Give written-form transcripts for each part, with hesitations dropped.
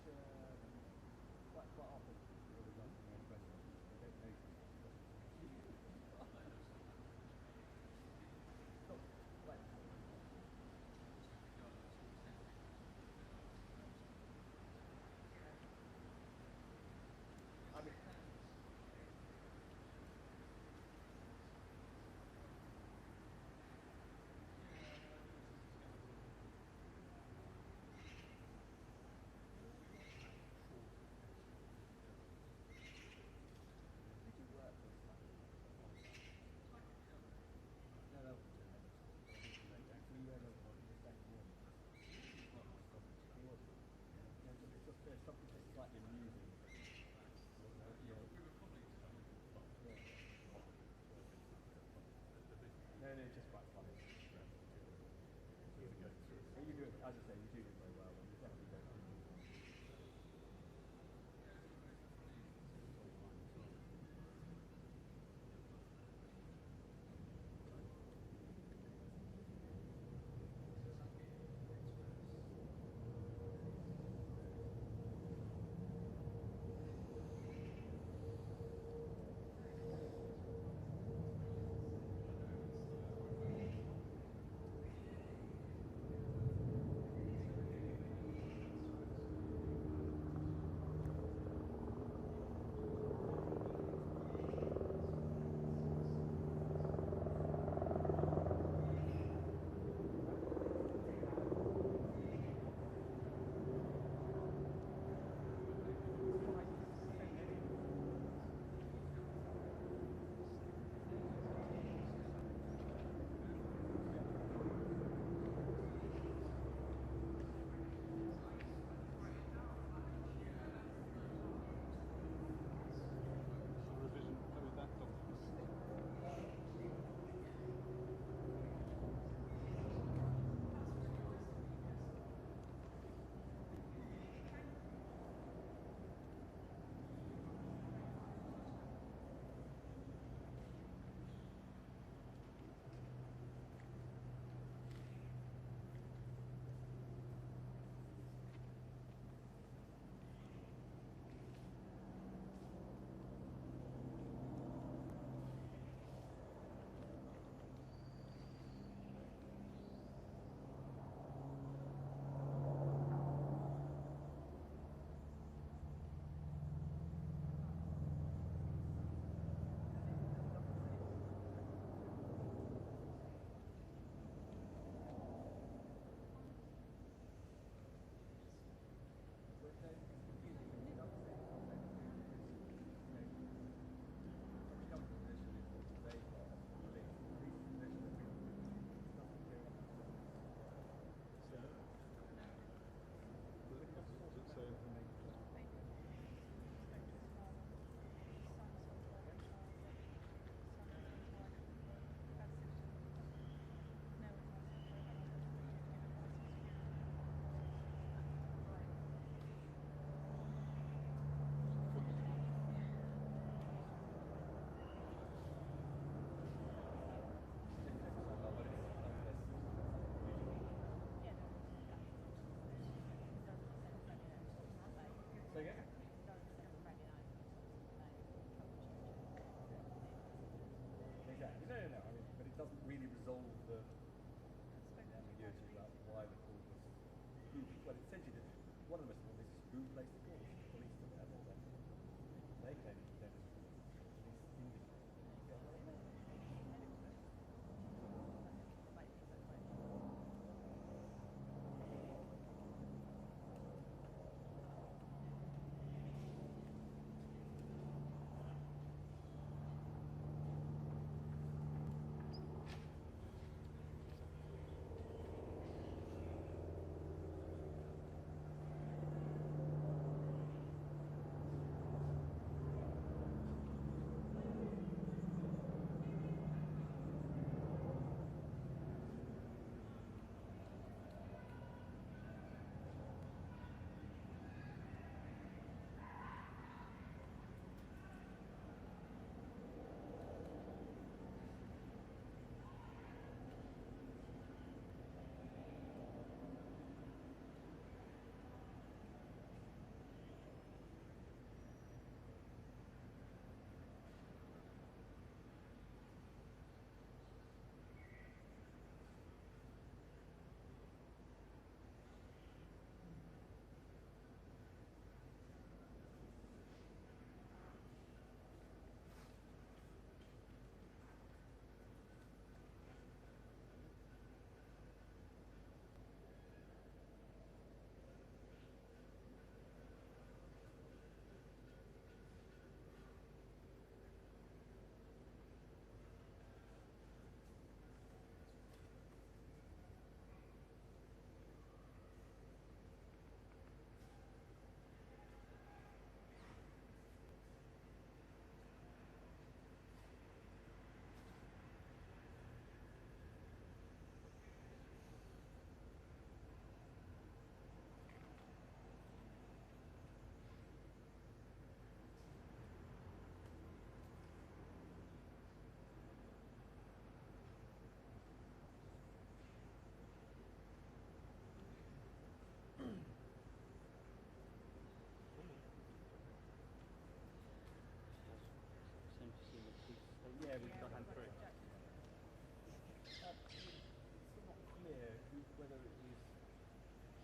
quite often people who don't know president, they don't notice. I mean, did you work with someone? No, no. Actually, you had a second one. There's something just slightly amusing. No, just quite funny. You do it, as I say, you do it very well, and you definitely don't. Say again? Exactly. No. I mean, but it doesn't really resolve the ambiguity about why the call was. Well, essentially, one of the most is who placed the call. The police did that. They claim that it was police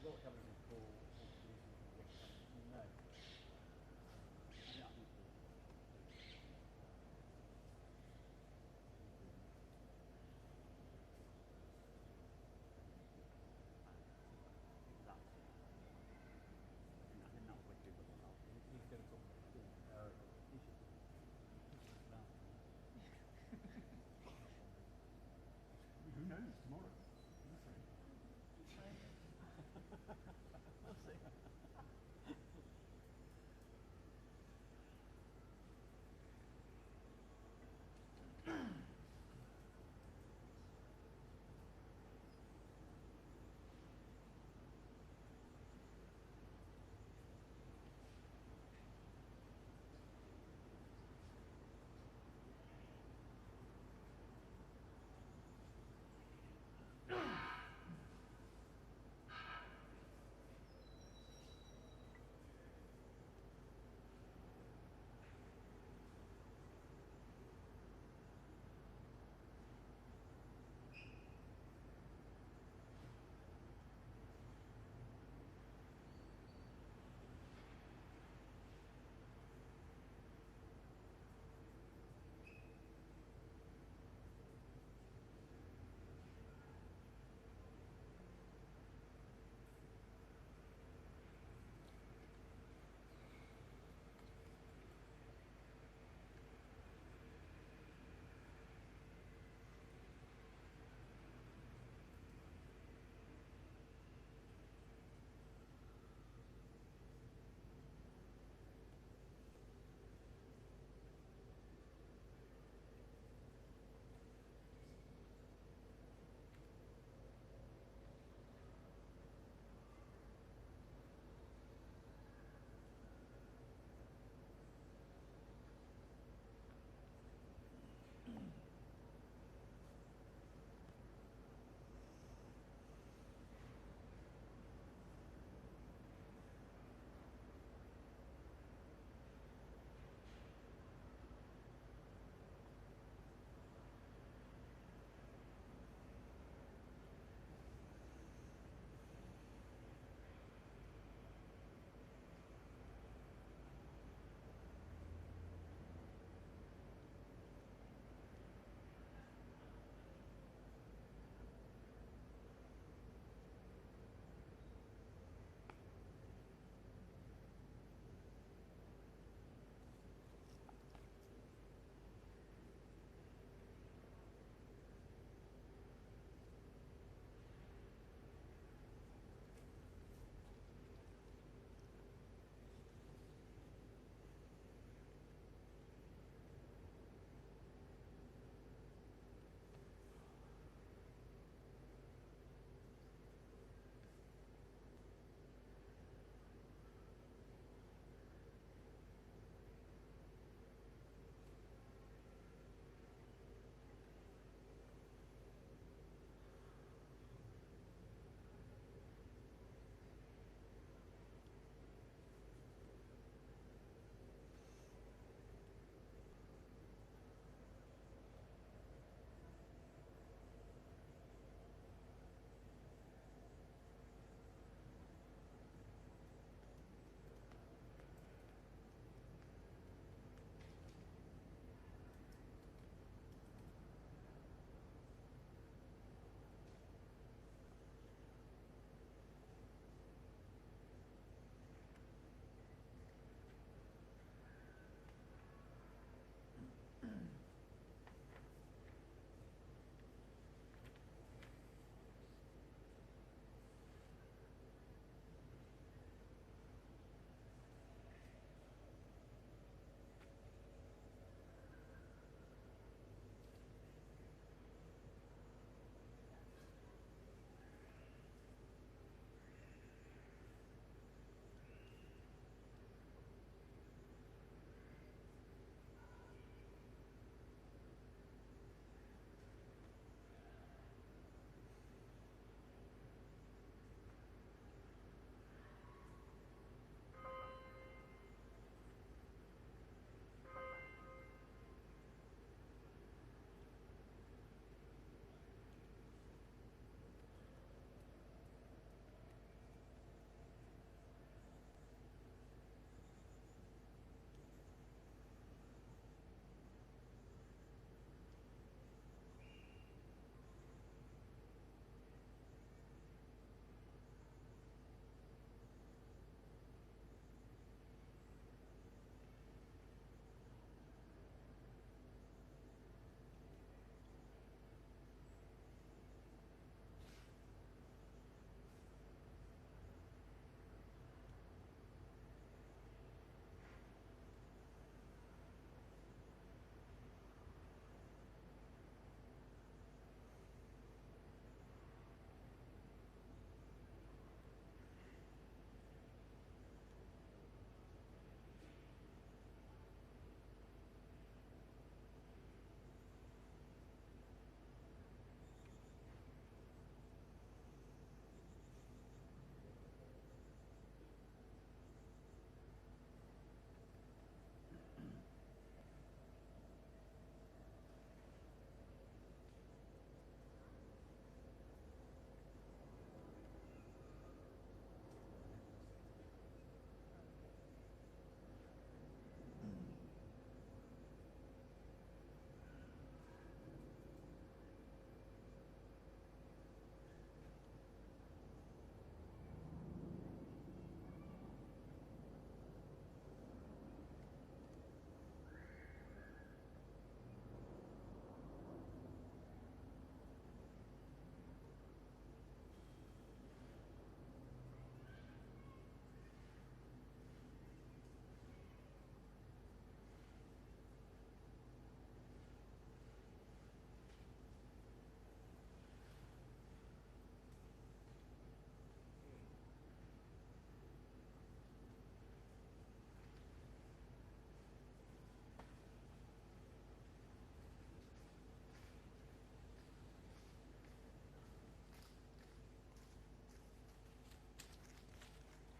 what Cummings would call no. Yeah. Exactly. I think that's what people are about. He's going to talk about issues. Who knows tomorrow?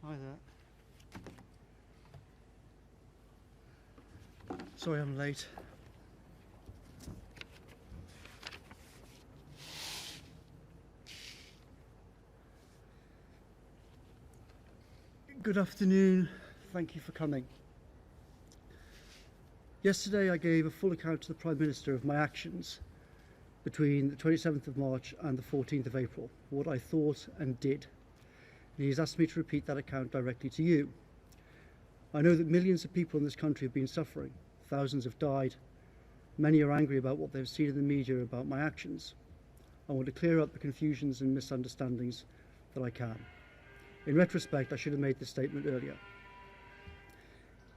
Hi there. Sorry I'm late. Good afternoon. Thank you for coming. Yesterday I gave a full account to the Prime Minister of my actions between the 27th of March and the 14th of April, what I thought and did. And he's asked me to repeat that account directly to you. I know that millions of people in this country have been suffering. Thousands have died. Many are angry about what they've seen in the media about my actions. I want to clear up the confusions and misunderstandings that I can. In retrospect, I should have made this statement earlier.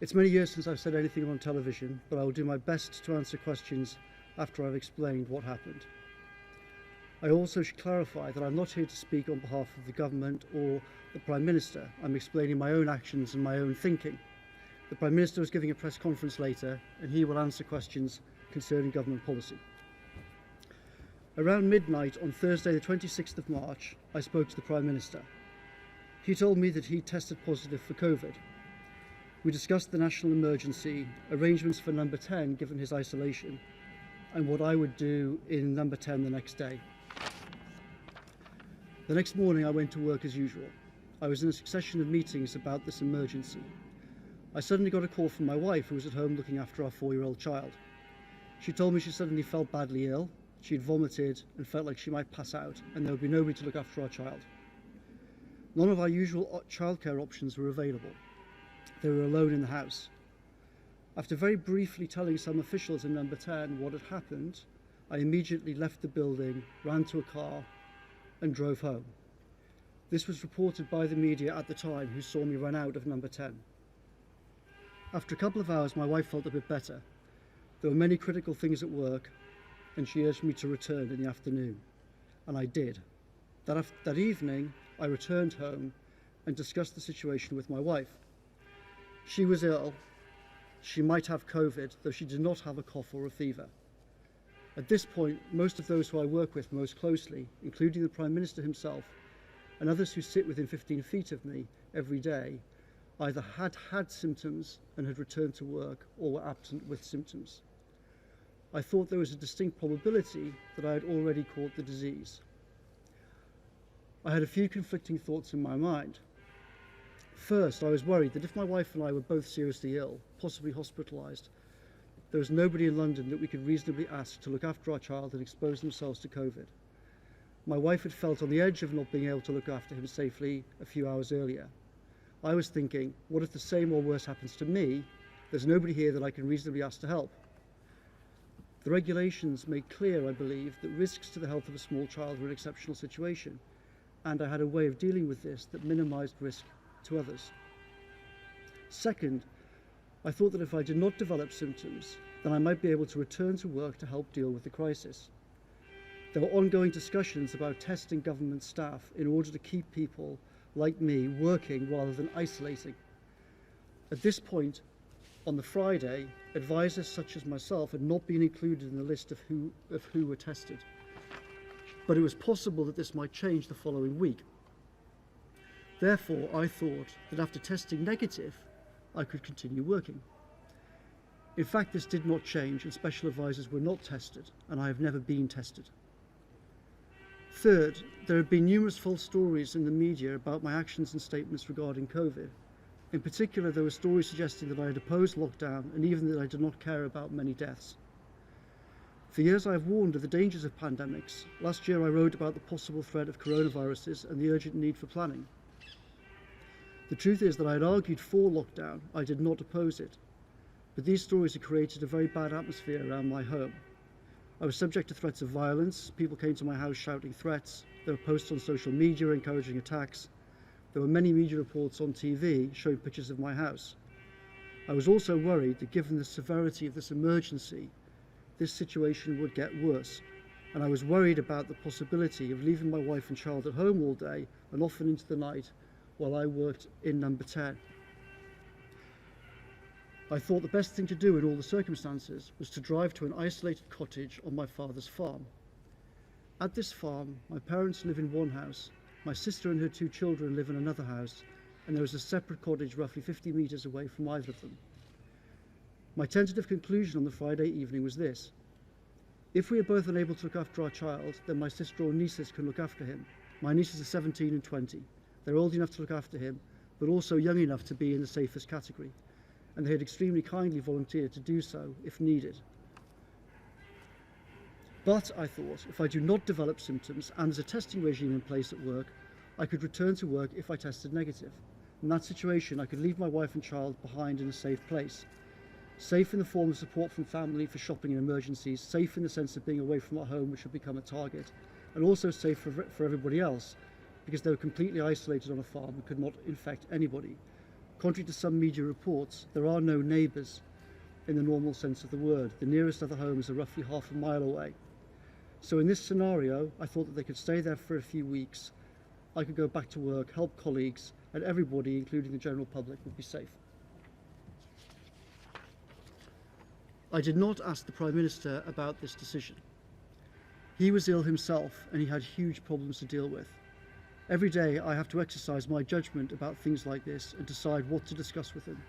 It's many years since I've said anything on television, but I will do my best to answer questions after I've explained what happened. I also should clarify that I'm not here to speak on behalf of the government or the Prime Minister. I'm explaining my own actions and my own thinking. The Prime Minister is giving a press conference later, and he will answer questions concerning government policy. Around midnight on Thursday the 26th of March, I spoke to the Prime Minister. He told me that he tested positive for COVID. We discussed the national emergency, arrangements for number 10 given his isolation, and what I would do in number 10 the next day. The next morning I went to work as usual. I was in a succession of meetings about this emergency. I suddenly got a call from my wife, who was at home looking after our 4-year-old child. She told me she suddenly felt badly ill, she had vomited and felt like she might pass out, and there would be nobody to look after our child. None of our usual childcare options were available. They were alone in the house. After very briefly telling some officials in number 10 what had happened, I immediately left the building, ran to a car and drove home. This was reported by the media at the time, who saw me run out of number 10. After a couple of hours, my wife felt a bit better. There were many critical things at work, and she urged me to return in the afternoon, and I did. That evening, I returned home and discussed the situation with my wife. She was ill. She might have COVID, though she did not have a cough or a fever. At this point, most of those who I work with most closely, including the Prime Minister himself and others who sit within 15 feet of me every day, either had symptoms and had returned to work or were absent with symptoms. I thought there was a distinct probability that I had already caught the disease. I had a few conflicting thoughts in my mind. First, I was worried that if my wife and I were both seriously ill, possibly hospitalised, there was nobody in London that we could reasonably ask to look after our child and expose themselves to COVID. My wife had felt on the edge of not being able to look after him safely a few hours earlier. I was thinking, what if the same or worse happens to me? There's nobody here that I can reasonably ask to help. The regulations make clear, I believe, that risks to the health of a small child were an exceptional situation, and I had a way of dealing with this that minimised risk to others. Second, I thought that if I did not develop symptoms, then I might be able to return to work to help deal with the crisis. There were ongoing discussions about testing government staff in order to keep people like me working rather than isolating. At this point, on the Friday, advisors such as myself had not been included in the list of who were tested. But it was possible that this might change the following week. Therefore, I thought that after testing negative, I could continue working. In fact, this did not change, and special advisors were not tested, and I have never been tested. Third, there have been numerous false stories in the media about my actions and statements regarding COVID. In particular, there were stories suggesting that I had opposed lockdown and even that I did not care about many deaths. For years I have warned of the dangers of pandemics. Last year I wrote about the possible threat of coronaviruses and the urgent need for planning. The truth is that I had argued for lockdown, I did not oppose it. But these stories had created a very bad atmosphere around my home. I was subject to threats of violence. People came to my house shouting threats. There were posts on social media encouraging attacks. There were many media reports on TV showing pictures of my house. I was also worried that given the severity of this emergency, this situation would get worse. And I was worried about the possibility of leaving my wife and child at home all day and often into the night while I worked in number 10. I thought the best thing to do in all the circumstances was to drive to an isolated cottage on my father's farm. At this farm, my parents live in one house, my sister and her 2 children live in another house, and there was a separate cottage roughly 50 metres away from either of them. My tentative conclusion on the Friday evening was this: if we are both unable to look after our child, then my sister or nieces can look after him. My nieces are 17 and 20. They're old enough to look after him, but also young enough to be in the safest category, and they had extremely kindly volunteered to do so if needed. But, I thought, if I do not develop symptoms and there's a testing regime in place at work, I could return to work if I tested negative. In that situation, I could leave my wife and child behind in a safe place. Safe in the form of support from family for shopping and emergencies, safe in the sense of being away from our home which would become a target, and also safe for everybody else, because they were completely isolated on a farm and could not infect anybody. Contrary to some media reports, there are no neighbours in the normal sense of the word. The nearest other homes are roughly half a mile away. So in this scenario, I thought that they could stay there for a few weeks. I could go back to work, help colleagues, and everybody, including the general public, would be safe. I did not ask the Prime Minister about this decision. He was ill himself and he had huge problems to deal with. Every day I have to exercise my judgment about things like this and decide what to discuss with him.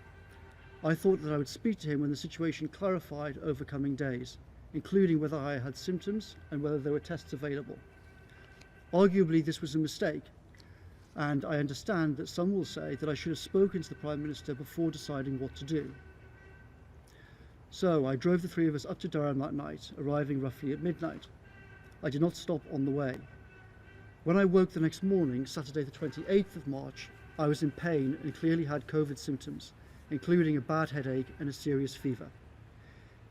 I thought that I would speak to him when the situation clarified over coming days, including whether I had symptoms and whether there were tests available. Arguably this was a mistake, and I understand that some will say that I should have spoken to the Prime Minister before deciding what to do. So I drove the three of us up to Durham that night, arriving roughly at midnight. I did not stop on the way. When I woke the next morning, Saturday the 28th of March, I was in pain and clearly had COVID symptoms, including a bad headache and a serious fever.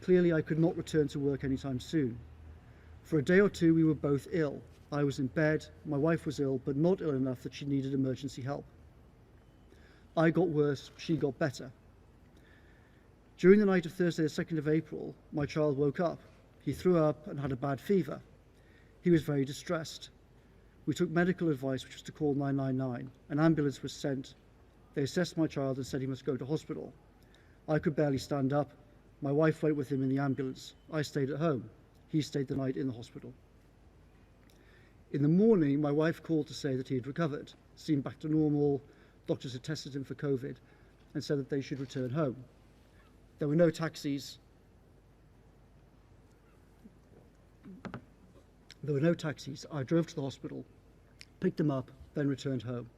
Clearly I could not return to work anytime soon. For a day or two we were both ill. I was in bed, my wife was ill, but not ill enough that she needed emergency help. I got worse, she got better. During the night of Thursday the 2nd of April, my child woke up. He threw up and had a bad fever. He was very distressed. We took medical advice, which was to call 999. An ambulance was sent. They assessed my child and said he must go to hospital. I could barely stand up. My wife went with him in the ambulance. I stayed at home. He stayed the night in the hospital. In the morning, my wife called to say that he had recovered, seemed back to normal. Doctors had tested him for COVID and said that they should return home. There were no taxis. I drove to the hospital, picked him up, then returned home.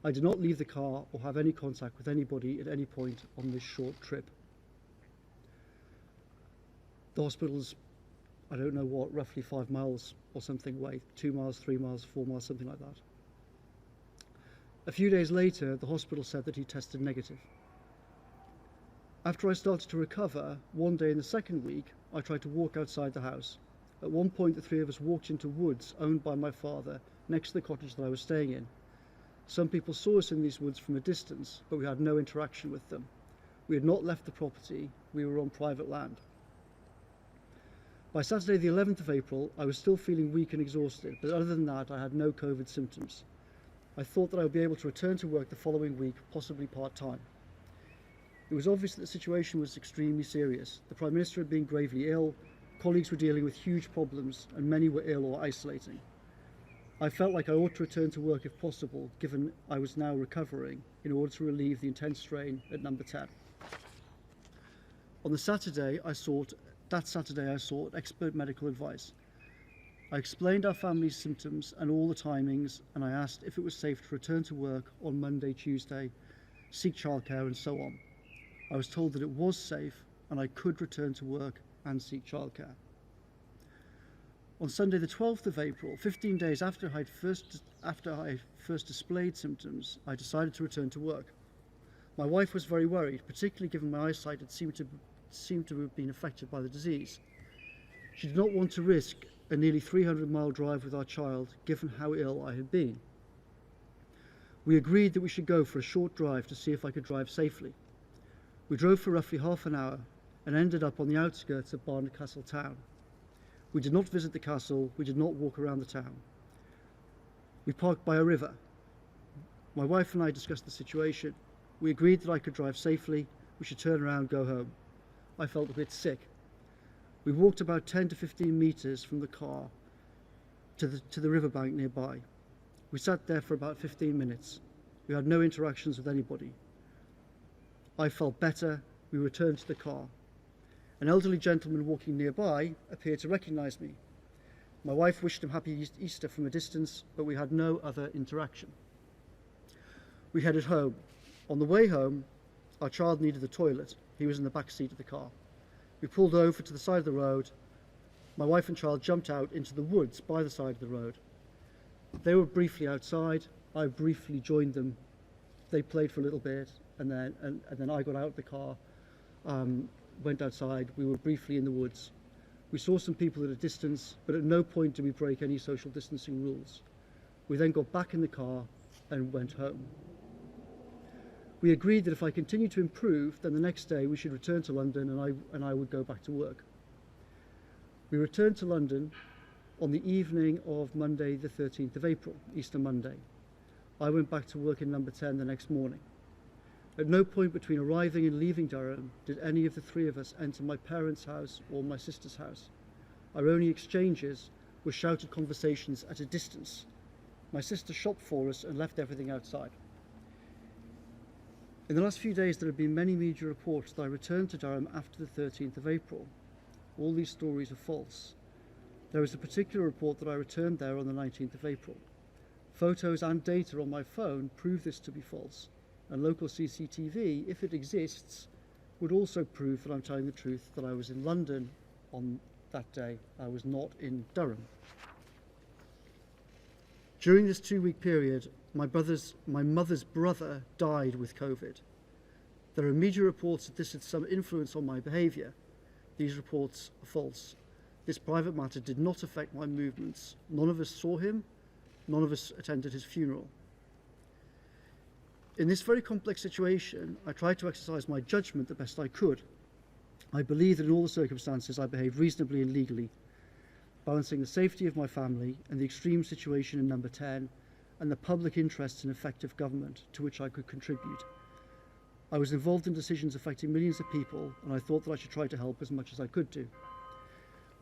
I did not leave the car or have any contact with anybody at any point on this short trip. The hospital's, I don't know what, roughly 5 miles or something away, 2 miles, 3 miles, 4 miles, something like that. A few days later, the hospital said that he tested negative. After I started to recover, one day in the second week, I tried to walk outside the house. At one point, the three of us walked into woods owned by my father, next to the cottage that I was staying in. Some people saw us in these woods from a distance, but we had no interaction with them. We had not left the property, we were on private land. By Saturday the 11th of April, I was still feeling weak and exhausted, but other than that, I had no COVID symptoms. I thought that I would be able to return to work the following week, possibly part-time. It was obvious that the situation was extremely serious. The Prime Minister had been gravely ill, colleagues were dealing with huge problems, and many were ill or isolating. I felt like I ought to return to work if possible, given I was now recovering, in order to relieve the intense strain at number 10. On that Saturday, I sought expert medical advice. I explained our family's symptoms and all the timings, and I asked if it was safe to return to work on Monday, Tuesday, seek childcare, and so on. I was told that it was safe and I could return to work and seek childcare. On Sunday the 12th of April, 15 days after I first displayed symptoms, I decided to return to work. My wife was very worried, particularly given my eyesight had seemed to have been affected by the disease. She did not want to risk a nearly 300-mile drive with our child, given how ill I had been. We agreed that we should go for a short drive to see if I could drive safely. We drove for roughly half an hour and ended up on the outskirts of Barnard Castle town. We did not visit the castle, we did not walk around the town. We parked by a river. My wife and I discussed the situation. We agreed that I could drive safely, we should turn around and go home. I felt a bit sick. We walked about 10 to 15 metres from the car to the riverbank nearby. We sat there for about 15 minutes. We had no interactions with anybody. I felt better. We returned to the car. An elderly gentleman walking nearby appeared to recognise me. My wife wished him happy Easter from a distance, but we had no other interaction. We headed home. On the way home, our child needed the toilet. He was in the back seat of the car. We pulled over to the side of the road. My wife and child jumped out into the woods by the side of the road. They were briefly outside. I briefly joined them. They played for a little bit, and then I got out of the car, went outside. We were briefly in the woods. We saw some people at a distance, but at no point did we break any social distancing rules. We then got back in the car and went home. We agreed that if I continued to improve, then the next day we should return to London and I would go back to work. We returned to London on the evening of Monday the 13th of April, Easter Monday. I went back to work in number 10 the next morning. At no point between arriving and leaving Durham did any of the three of us enter my parents' house or my sister's house. Our only exchanges were shouted conversations at a distance. My sister shopped for us and left everything outside. In the last few days, there have been many media reports that I returned to Durham after the 13th of April. All these stories are false. There is a particular report that I returned there on the 19th of April. Photos and data on my phone prove this to be false, and local CCTV, if it exists, would also prove that I'm telling the truth, that I was in London on that day. I was not in Durham. During this 2-week period, my mother's brother died with COVID. There are media reports that this had some influence on my behaviour. These reports are false. This private matter did not affect my movements. None of us saw him. None of us attended his funeral. In this very complex situation, I tried to exercise my judgment the best I could. I believe that in all the circumstances I behaved reasonably and legally, balancing the safety of my family and the extreme situation in number 10 and the public interest in effective government to which I could contribute. I was involved in decisions affecting millions of people, and I thought that I should try to help as much as I could do.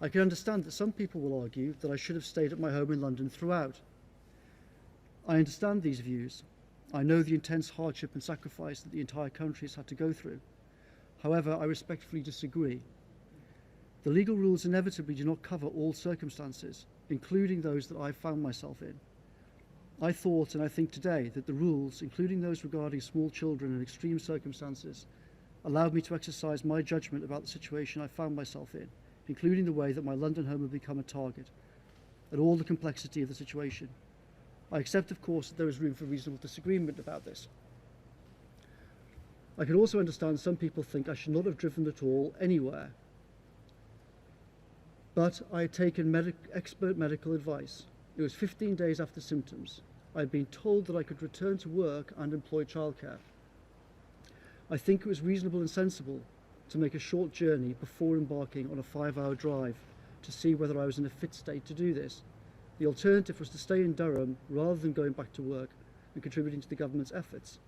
I can understand that some people will argue that I should have stayed at my home in London throughout. I understand these views. I know the intense hardship and sacrifice that the entire country has had to go through. However, I respectfully disagree. The legal rules inevitably do not cover all circumstances, including those that I found myself in. I thought, and I think today, that the rules, including those regarding small children and extreme circumstances, allowed me to exercise my judgment about the situation I found myself in, including the way that my London home had become a target, and all the complexity of the situation. I accept, of course, that there is room for reasonable disagreement about this. I can also understand some people think I should not have driven at all anywhere. But I had taken expert medical advice. It was 15 days after symptoms. I had been told that I could return to work and employ childcare. I think it was reasonable and sensible to make a short journey before embarking on a 5-hour drive to see whether I was in a fit state to do this. The alternative was to stay in Durham rather than going back to work and contributing to the government's efforts.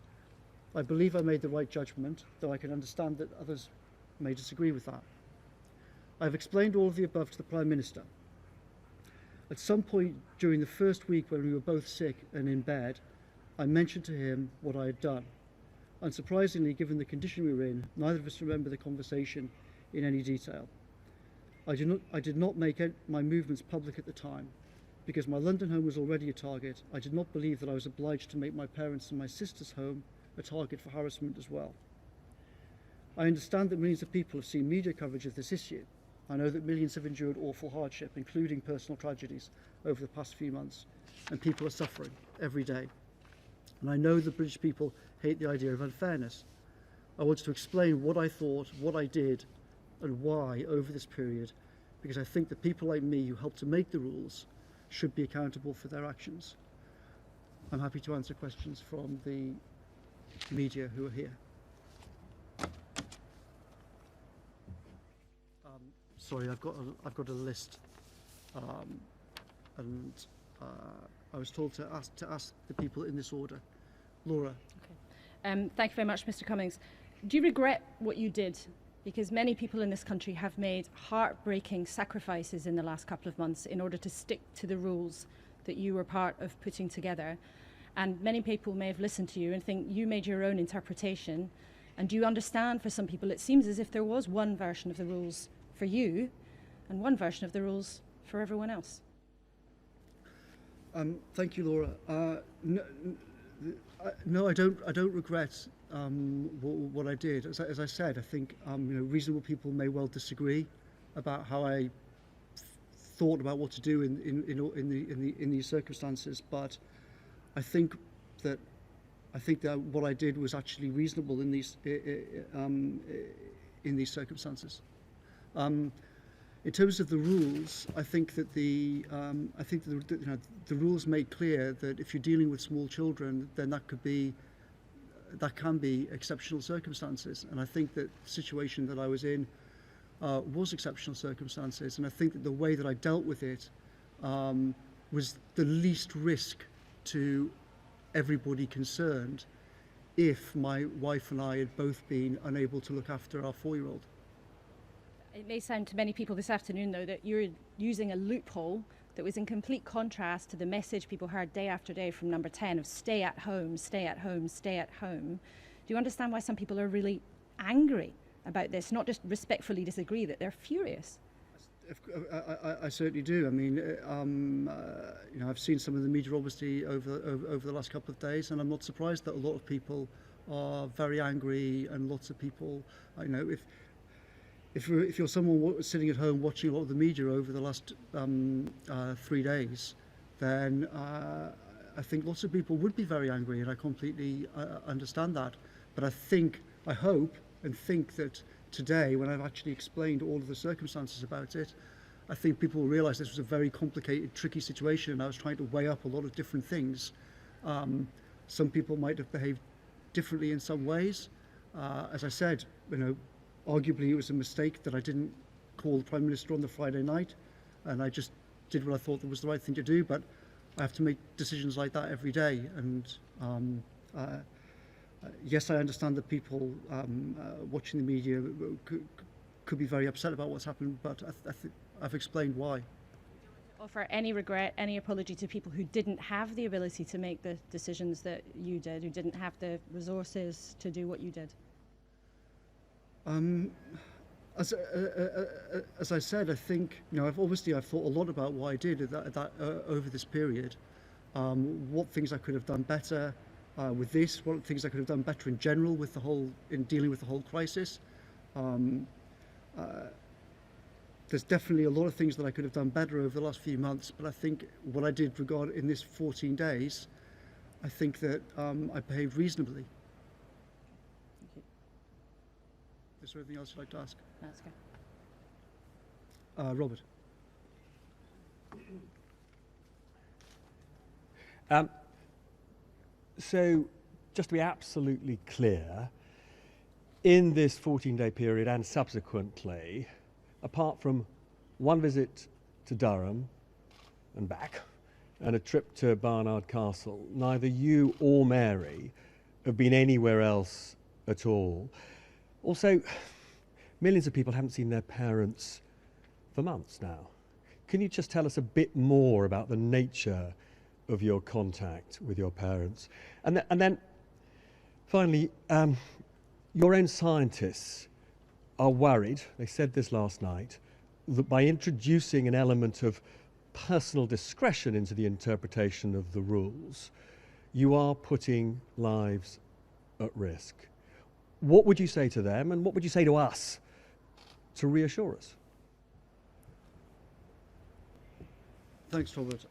I believe I made the right judgment, though I can understand that others may disagree with that. I have explained all of the above to the Prime Minister. At some point during the first week when we were both sick and in bed, I mentioned to him what I had done. Unsurprisingly, given the condition we were in, neither of us remember the conversation in any detail. I did not make my movements public at the time. Because my London home was already a target, I did not believe that I was obliged to make my parents' and my sister's home a target for harassment as well. I understand that millions of people have seen media coverage of this issue. I know that millions have endured awful hardship, including personal tragedies, over the past few months, and people are suffering every day. And I know that British people hate the idea of unfairness. I wanted to explain what I thought, what I did, and why over this period, because I think that people like me who helped to make the rules should be accountable for their actions. I'm happy to answer questions from the media who are here. Sorry, I've got a list, and I was told to ask the people in this order. Laura. Okay. Thank you very much, Mr. Cummings. Do you regret what you did? Because many people in this country have made heartbreaking sacrifices in the last couple of months in order to stick to the rules that you were part of putting together. And many people may have listened to you and think you made your own interpretation. And do you understand, for some people, it seems as if there was one version of the rules for you and one version of the rules for everyone else? Thank you, Laura. No, I don't regret what I did. As I said, I think reasonable people may well disagree about how I thought about what to do in these circumstances, but I think that what I did was actually reasonable in these circumstances. In terms of the rules, I think that the rules make clear that if you're dealing with small children, then that can be exceptional circumstances. And I think that the situation that I was in was exceptional circumstances. And I think that the way that I dealt with it was the least risk to everybody concerned if my wife and I had both been unable to look after our 4-year-old. It may sound to many people this afternoon, though, that you're using a loophole that was in complete contrast to the message people heard day after day from Number 10 of stay at home, stay at home, stay at home. Do you understand why some people are really angry about this, not just respectfully disagree, that they're furious? I certainly do. I mean, I've seen some of the media obviously over the last couple of days, and I'm not surprised that a lot of people are very angry, and lots of people, if you're someone sitting at home watching a lot of the media over the last 3 days, then I think lots of people would be very angry, and I completely understand that. But I hope and think that today, when I've actually explained all of the circumstances about it, I think people will realise this was a very complicated, tricky situation, and I was trying to weigh up a lot of different things. Some people might have behaved differently in some ways. As I said, arguably it was a mistake that I didn't call the Prime Minister on the Friday night, and I just did what I thought that was the right thing to do, but I have to make decisions like that every day. And yes, I understand that people watching the media could be very upset about what's happened, but I've explained why. Offer any regret, any apology to people who didn't have the ability to make the decisions that you did, who didn't have the resources to do what you did? As I said, I think I've thought a lot about what I did over this period. What things I could have done better with this. What things I could have done better in general in dealing with the whole crisis. There's definitely a lot of things that I could have done better over the last few months. But I think what I did in this 14 days, I think that I behaved reasonably. Is there anything else you'd like to ask? That's good. Robert. So, just to be absolutely clear, in this 14-day period and subsequently, apart from one visit to Durham and back, and a trip to Barnard Castle, neither you or Mary have been anywhere else at all. Also, millions of people haven't seen their parents for months now. Can you just tell us a bit more about the nature of your contact with your parents? And then finally, your own scientists are worried, they said this last night, that by introducing an element of personal discretion into the interpretation of the rules, you are putting lives at risk. What would you say to them, and what would you say to us to reassure us? Thanks, Robert.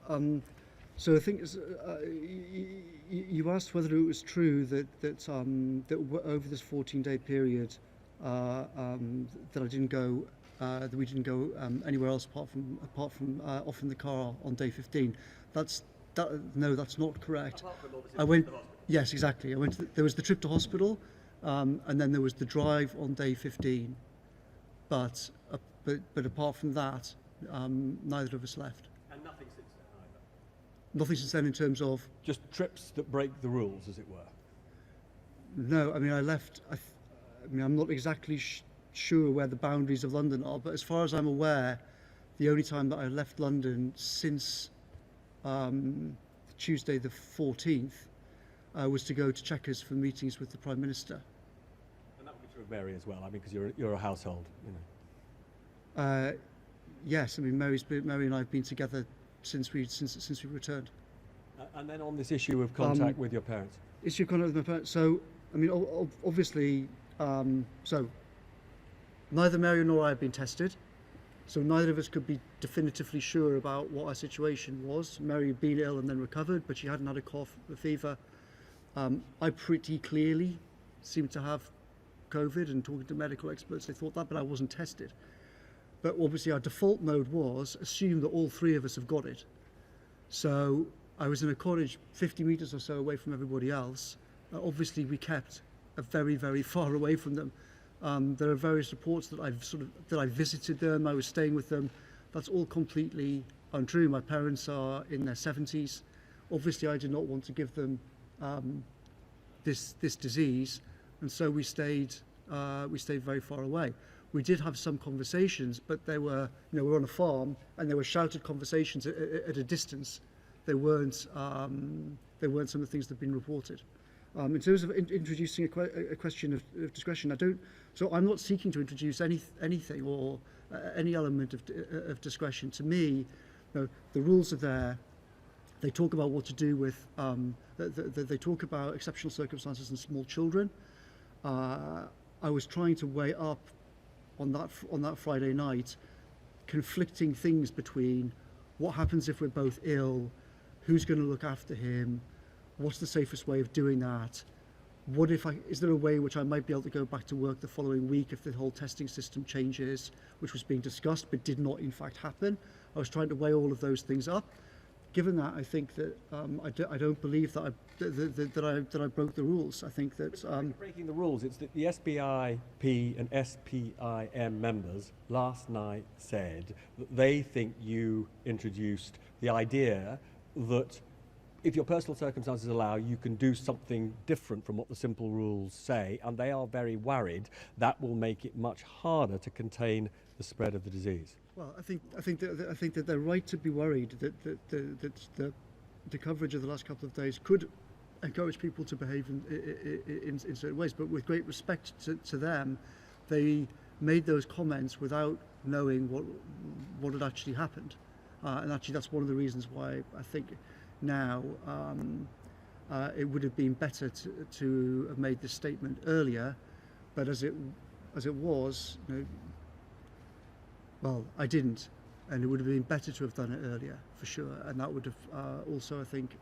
So I think you asked whether it was true that over this 14-day period that we didn't go anywhere else apart from off in the car on day 15. No, that's not correct. I went. Yes, exactly. There was the trip to hospital. And then there was the drive on day 15, but apart from that, neither of us left. And nothing since then either? Nothing since then in terms of? Just trips that break the rules, as it were? No, I mean, I left, I'm not exactly sure where the boundaries of London are, but as far as I'm aware, the only time that I left London since Tuesday the 14th was to go to Chequers for meetings with the Prime Minister. And that would be true of Mary as well, I mean, because you're a household, you know. Yes, I mean, Mary and I have been together since we returned. And then on this issue of contact with your parents? Issue of contact with my parents. So, I mean, obviously, so neither Mary nor I have been tested. So neither of us could be definitively sure about what our situation was. Mary had been ill and then recovered, but she hadn't had a cough, a fever. I pretty clearly seemed to have COVID, and talking to medical experts, they thought that, but I wasn't tested. But obviously our default mode was assume that all three of us have got it. So I was in a cottage 50 metres or so away from everybody else. Obviously we kept very, very far away from them. There are various reports that I visited them, I was staying with them. That's all completely untrue. My parents are in their 70s. Obviously I did not want to give them this disease, and so we stayed very far away. We did have some conversations, but they were, we were on a farm, and they were shouted conversations at a distance. They weren't some of the things that have been reported. In terms of introducing a question of discretion, I'm not seeking to introduce anything or any element of discretion. To me, the rules are there. They talk about what to do with. They talk about exceptional circumstances and small children. I was trying to weigh up on that Friday night conflicting things between what happens if we're both ill, who's going to look after him, what's the safest way of doing that, is there a way in which I might be able to go back to work the following week if the whole testing system changes, which was being discussed but did not in fact happen. I was trying to weigh all of those things up. Given that, I think that I don't believe that I broke the rules. I think that breaking the rules. It's that the SPIP and SPIM members last night said that they think you introduced the idea that if your personal circumstances allow, you can do something different from what the simple rules say, and they are very worried that will make it much harder to contain the spread of the disease. Well, I think that they're right to be worried that the coverage of the last couple of days could encourage people to behave in certain ways. But with great respect to them, they made those comments without knowing what had actually happened, and actually that's one of the reasons why I think now it would have been better to have made this statement earlier. But as it was, well, I didn't, and it would have been better to have done it earlier, for sure, and that would have also, I think,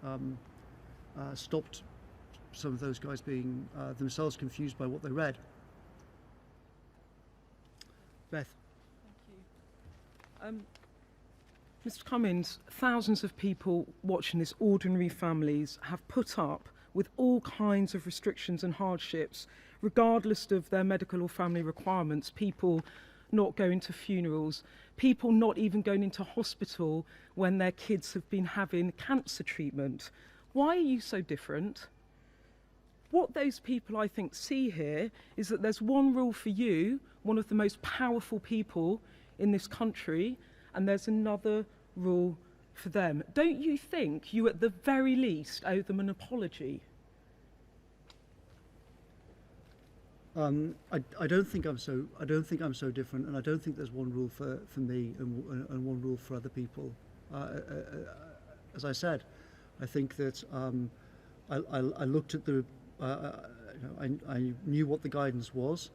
stopped some of those guys being themselves confused by what they read. Beth. Thank you. Mr. Cummings, thousands of people watching this, ordinary families, have put up with all kinds of restrictions and hardships, regardless of their medical or family requirements. People not going to funerals, people not even going into hospital when their kids have been having cancer treatment. Why are you so different? What those people, I think, see here is that there's one rule for you, one of the most powerful people in this country, and there's another rule for them. Don't you think you, at the very least, owe them an apology? I don't think I'm so different, and I don't think there's one rule for me and one rule for other people. As I said, I think that I looked at the. I knew what the guidance was.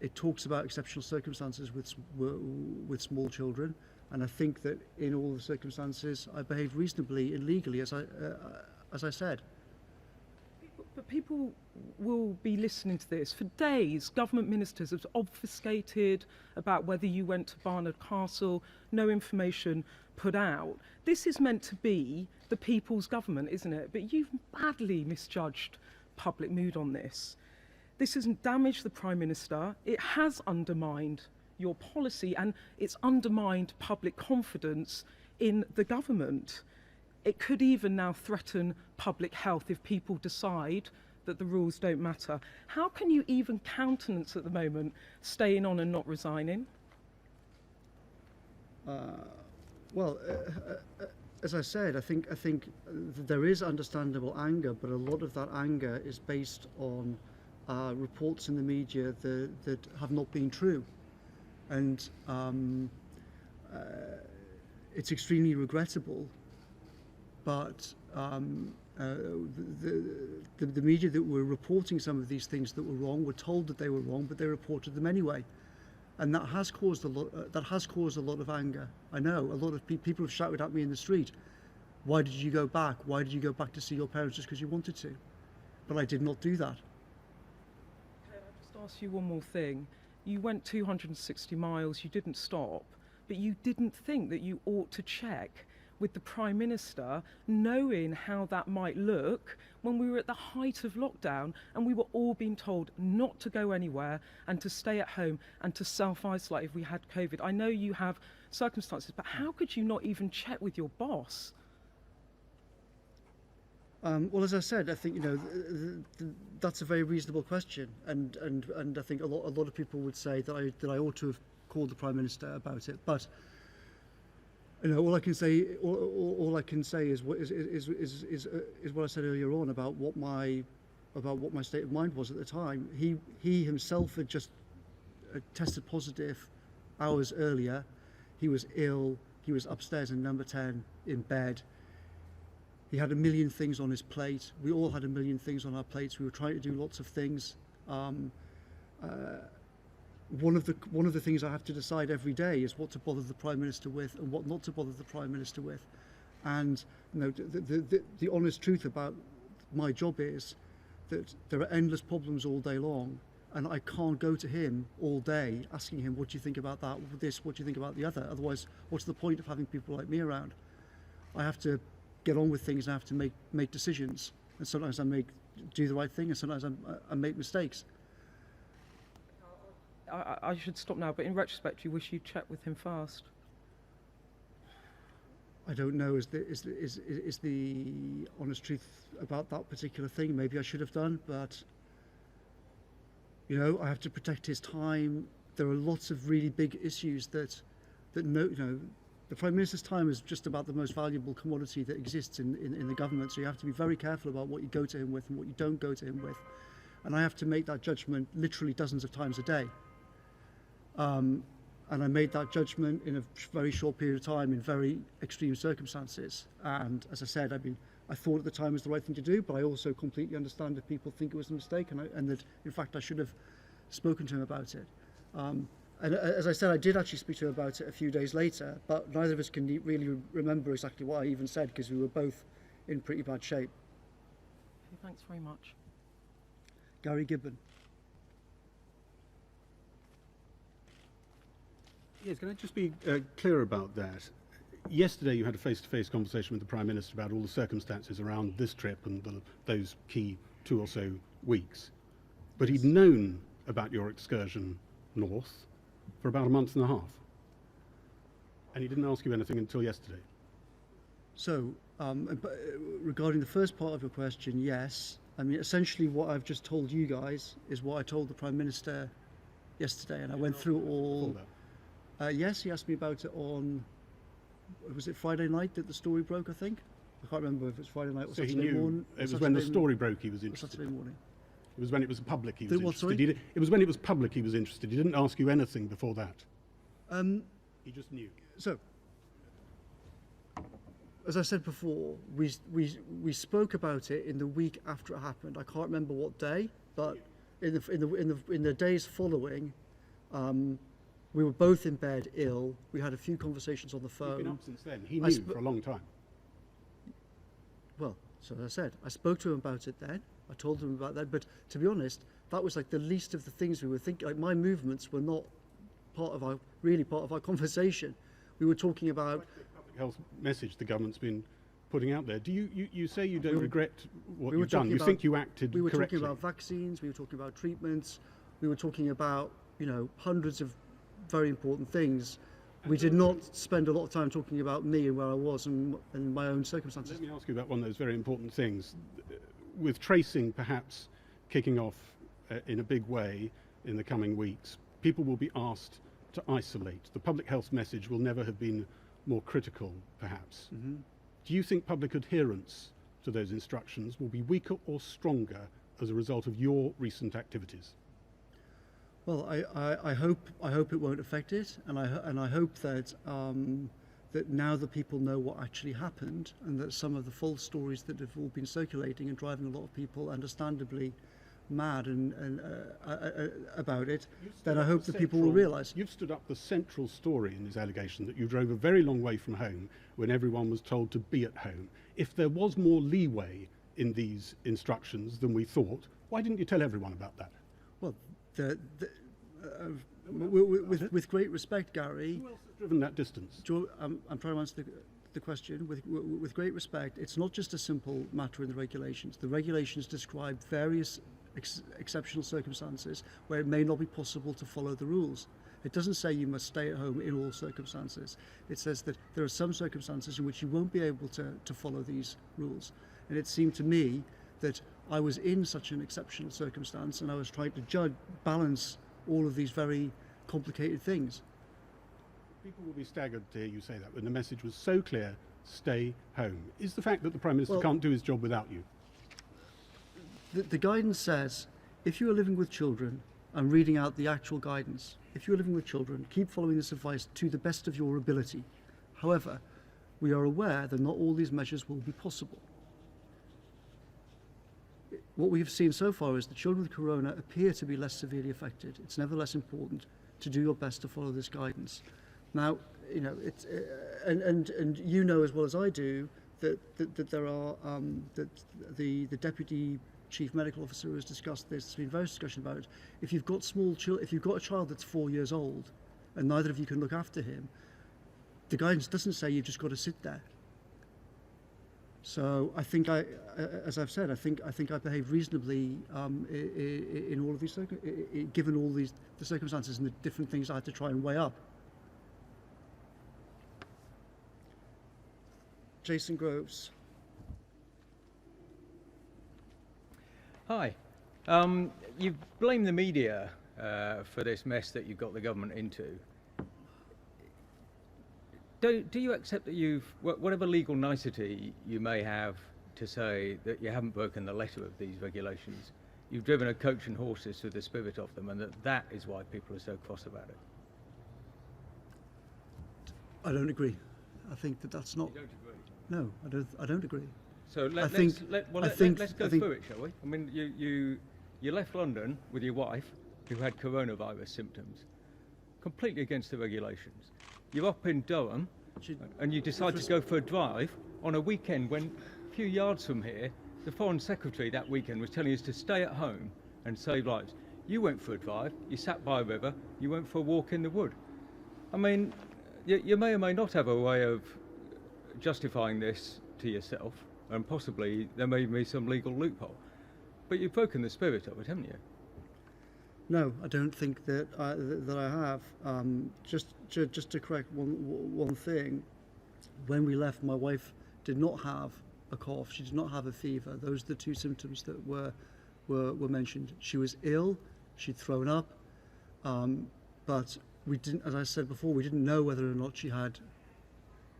It talks about exceptional circumstances with small children, and I think that in all the circumstances I behaved reasonably and legally, as I said. But people will be listening to this. For days, government ministers have obfuscated about whether you went to Barnard Castle, no information put out. This is meant to be the people's government, isn't it? But you've badly misjudged public mood on this. This hasn't damaged the Prime Minister. It has undermined your policy, and it's undermined public confidence in the government. It could even now threaten public health if people decide that the rules don't matter. How can you even countenance at the moment staying on and not resigning? as I said, I think there is understandable anger, but a lot of that anger is based on reports in the media that have not been true, and it's extremely regrettable. But the media that were reporting some of these things that were wrong were told that they were wrong, but they reported them anyway. And that has caused a lot of anger. I know a lot of people have shouted at me in the street, "Why did you go back? Why did you go back to see your parents just because you wanted to?" But I did not do that. Can I just ask you one more thing? You went 260 miles, you didn't stop, but you didn't think that you ought to check with the Prime Minister, knowing how that might look when we were at the height of lockdown and we were all being told not to go anywhere and to stay at home and to self-isolate if we had COVID. I know you have circumstances, but how could you not even check with your boss? Well, as I said, I think that's a very reasonable question, and I think a lot of people would say that I ought to have called the Prime Minister about it, but. All I can say is what I said earlier on about what my state of mind was at the time. He himself had just tested positive hours earlier. He was ill. He was upstairs in number 10 in bed. He had a million things on his plate. We all had a million things on our plates. We were trying to do lots of things. One of the things I have to decide every day is what to bother the Prime Minister with and what not to bother the Prime Minister with. And the honest truth about my job is that there are endless problems all day long, and I can't go to him all day asking him, what do you think about that, this, what do you think about the other? Otherwise, what's the point of having people like me around? I have to get on with things, and I have to make decisions, and sometimes I do the right thing, and sometimes I make mistakes. I should stop now, but in retrospect, you wish you'd checked with him first. I don't know is the honest truth about that particular thing. Maybe I should have done, but I have to protect his time. There are lots of really big issues that the Prime Minister's time is just about the most valuable commodity that exists in the government. So you have to be very careful about what you go to him with and what you don't go to him with. And I have to make that judgment literally dozens of times a day. And I made that judgment in a very short period of time in very extreme circumstances. And as I said, I thought at the time it was the right thing to do, but I also completely understand if people think it was a mistake, and that in fact I should have spoken to him about it. And as I said, I did actually speak to him about it a few days later, but neither of us can really remember exactly what I even said because we were both in pretty bad shape. Okay, thanks very much. Gary Gibbon. Yes, can I just be clear about that? Yesterday you had a face-to-face conversation with the Prime Minister about all the circumstances around this trip and those key 2 or so weeks. But he'd known about your excursion north for about a month and a half. And he didn't ask you anything until yesterday. So, regarding the first part of your question, yes. I mean, essentially what I've just told you guys is what I told the Prime Minister yesterday, and I went through all... Yes, he asked me about it on, was it Friday night that the story broke, I think? I can't remember if it was Friday night or Saturday morning. It was when the story broke he was interested. Saturday morning. It was when it was public he was interested. Sorry? It was when it was public he was interested. He didn't ask you anything before that. He just knew. So, as I said before, we spoke about it in the week after it happened. I can't remember what day, but in the days following, we were both in bed, ill. We had a few conversations on the phone. You've been up since then. He knew for a long time. Well, so as I said, I spoke to him about it then. I told him about that. But to be honest, that was like the least of the things we were thinking. Like, my movements were not part of our conversation. We were talking about the public health message the government's been putting out there. Do you say you don't regret what you've done? You think you acted correctly? We were talking about vaccines. We were talking about treatments. We were talking about hundreds of very important things. We did not spend a lot of time talking about me and where I was and my own circumstances. Let me ask you about one of those very important things. With tracing perhaps kicking off in a big way in the coming weeks, people will be asked to isolate. The public health message will never have been more critical, perhaps. Do you think public adherence to those instructions will be weaker or stronger as a result of your recent activities? Well, I hope it won't affect it, and I hope that that now that people know what actually happened, and that some of the false stories that have all been circulating and driving a lot of people, understandably, mad and about it, then I hope that people will realise. You've stood up the central story in this allegation that you drove a very long way from home when everyone was told to be at home. If there was more leeway in these instructions than we thought, why didn't you tell everyone about that? Well, with great respect, Gary. Who else has driven that distance? I'm trying to answer the question with great respect. It's not just a simple matter in the regulations. The regulations describe various exceptional circumstances where it may not be possible to follow the rules. It doesn't say you must stay at home in all circumstances. It says that there are some circumstances in which you won't be able to follow these rules. And it seemed to me that I was in such an exceptional circumstance, and I was trying to balance all of these very complicated things. People will be staggered to hear you say that when the message was so clear: stay home. Is the fact that the Prime Minister can't do his job without you? The guidance says, if you are living with children, I'm reading out the actual guidance. If you're living with children, keep following this advice to the best of your ability. However, we are aware that not all these measures will be possible. What we have seen so far is that children with corona appear to be less severely affected. It's nevertheless important to do your best to follow this guidance. Now, you know, it's and you know as well as I do that there are that the deputy chief medical officer has discussed this. There's been various discussion about it. If you've got if you've got a child that's 4 years old, and neither of you can look after him, the guidance doesn't say you've just got to sit there. So I think as I've said, I think I behaved reasonably in all of these given all the circumstances and the different things I had to try and weigh up. Jason Groves. Hi. You've blamed the media for this mess that you've got the government into. Do you accept that whatever legal nicety you may have to say that you haven't broken the letter of these regulations, you've driven a coach and horses through the spirit of them, and that is why people are so cross about it? I don't agree. I think that's not... You don't agree? No, I don't agree. So let's go through it, shall we? I mean, you left London with your wife, who had coronavirus symptoms, completely against the regulations. You're up in Durham, and you decide to go for a drive on a weekend when, a few yards from here, the Foreign Secretary that weekend was telling us to stay at home and save lives. You went for a drive, you sat by a river, you went for a walk in the wood. I mean, you may or may not have a way of justifying this to yourself, and possibly there may be some legal loophole. But you've broken the spirit of it, haven't you? No, I don't think that I have. Just to correct one thing, when we left, my wife did not have a cough. She did not have a fever. Those are the two symptoms that were mentioned. She was ill. She'd thrown up, but we didn't. As I said before, we didn't know whether or not she had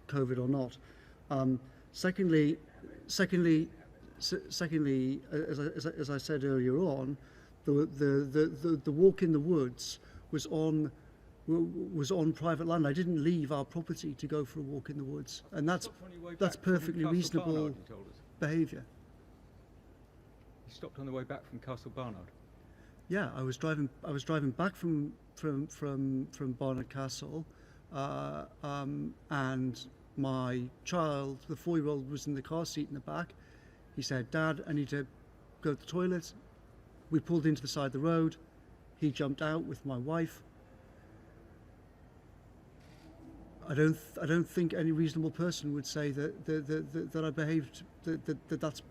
COVID or not. Secondly, as I said earlier on, the walk in the woods was on private land. I didn't leave our property to go for a walk in the woods, and that's perfectly reasonable behaviour. You stopped on the way back from Castle Barnard. Yeah, I was driving back from Barnard Castle, and my child, the 4-year-old, was in the car seat in the back. He said, "Dad, I need to go to the toilet." We pulled into the side of the road. He jumped out with my wife. I don't think any reasonable person would say that I behaved that's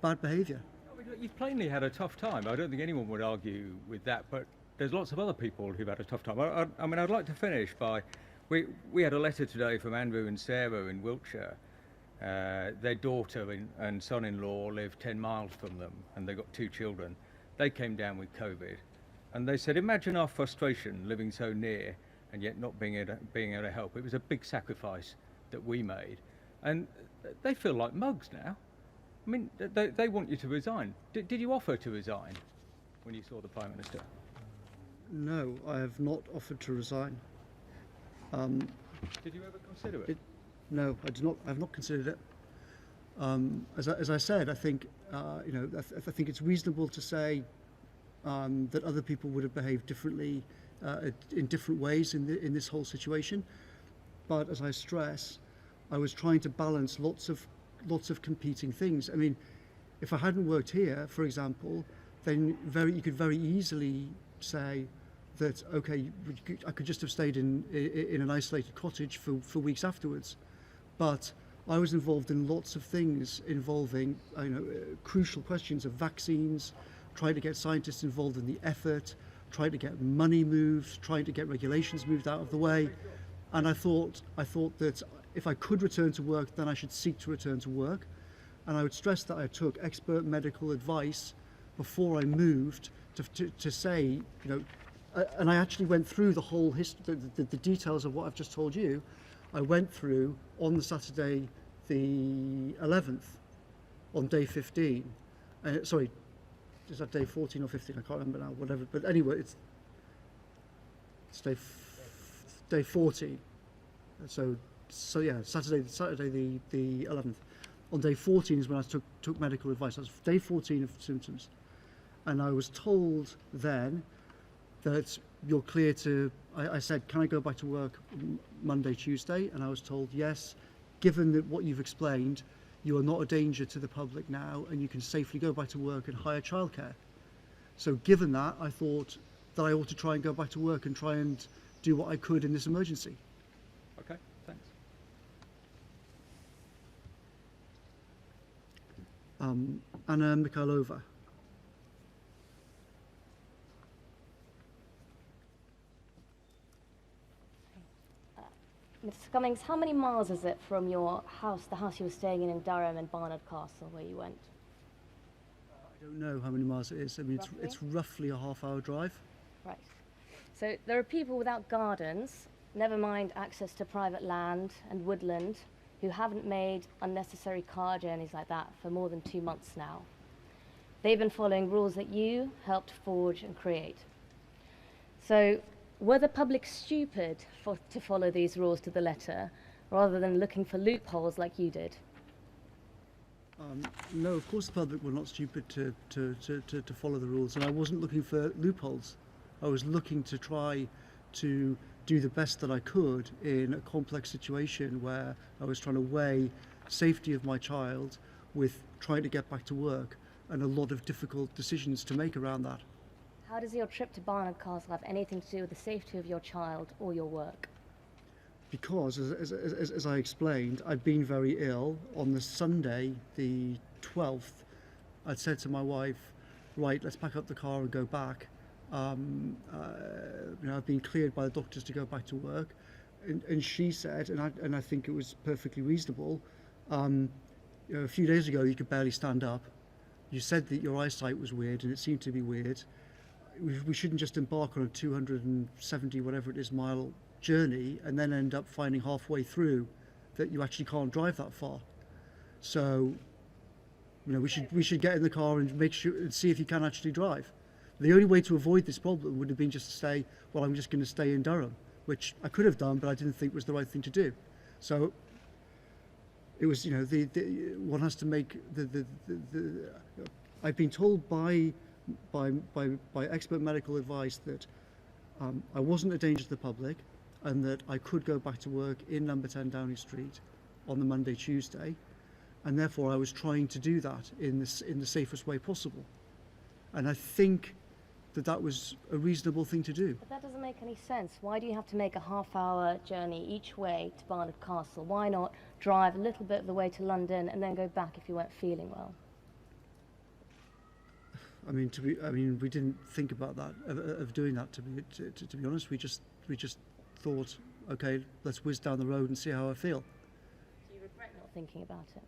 bad behaviour. I mean, you've plainly had a tough time. I don't think anyone would argue with that, but there's lots of other people who've had a tough time. I mean, I'd like to finish by, we had a letter today from Andrew and Sarah in Wiltshire. Their daughter and son-in-law live 10 miles from them, and they've got 2 children. They came down with COVID, and they said, imagine our frustration living so near and yet not being able to help. It was a big sacrifice that we made. and they feel like mugs now. I mean, they want you to resign. Did you offer to resign when you saw the Prime Minister? No, I have not offered to resign. Did you ever consider it? No, I do not. I have not considered it. As I said, I think I think it's reasonable to say that other people would have behaved differently in different ways in this whole situation. But as I stress, I was trying to balance lots of competing things. I mean, if I hadn't worked here, for example, then you could very easily say that okay, I could just have stayed in an isolated cottage for weeks afterwards. But I was involved in lots of things involving crucial questions of vaccines, trying to get scientists involved in the effort, trying to get money moved, trying to get regulations moved out of the way. And I thought that if I could return to work, then I should seek to return to work. And I would stress that I took expert medical advice before I moved to say, and I actually went through the whole history, the details of what I've just told you. I went through on the Saturday, the 11th, on day 15. Sorry, is that day 14 or 15? I can't remember now. Whatever. But anyway, it's day 14. So yeah, Saturday the 11th. On day 14 is when I took medical advice. That was day 14 of symptoms, and I was told then that you're clear to. I said, can I go back to work Monday, Tuesday? And I was told yes, given that what you've explained, you are not a danger to the public now, and you can safely go back to work and hire childcare. So given that, I thought that I ought to try and go back to work and try and do what I could in this emergency. Okay, thanks. Anna Mikhailova. Mr. Cummings, how many miles is it from your house, the house you were staying in Durham, and Barnard Castle, where you went? I don't know how many miles it is. I mean, it's roughly a half-hour drive. Right. So there are people without gardens, never mind access to private land and woodland, who haven't made unnecessary car journeys like that for more than 2 months now. They've been following rules that you helped forge and create. So were the public stupid to follow these rules to the letter, rather than looking for loopholes like you did? No, of course the public were not stupid to follow the rules, and I wasn't looking for loopholes. I was looking to try to do the best that I could in a complex situation where I was trying to weigh safety of my child with trying to get back to work, and a lot of difficult decisions to make around that. How does your trip to Barnard Castle have anything to do with the safety of your child or your work? Because, as I explained, I'd been very ill. On the Sunday, the 12th, I'd said to my wife, right, let's pack up the car and go back. I've been cleared by the doctors to go back to work. And she said, and I think it was perfectly reasonable, a few days ago you could barely stand up. You said that your eyesight was weird, and it seemed to be weird. We shouldn't just embark on a 270 whatever it is mile journey and then end up finding halfway through that you actually can't drive that far. So we should get in the car and make sure and see if you can actually drive. The only way to avoid this problem would have been just to say, well, I'm just going to stay in Durham, which I could have done, but I didn't think was the right thing to do. So it was, one has to make I've been told by expert medical advice that I wasn't a danger to the public, and that I could go back to work in number 10 Downing Street on the Monday, Tuesday, and therefore I was trying to do that in the safest way possible. And I think that was a reasonable thing to do. But that doesn't make any sense. Why do you have to make a half-hour journey each way to Barnard Castle? Why not drive a little bit of the way to London and then go back if you weren't feeling well? I mean, we didn't think about that of doing that. To be honest, we just thought, okay, let's whiz down the road and see how I feel. Do you regret not thinking about it?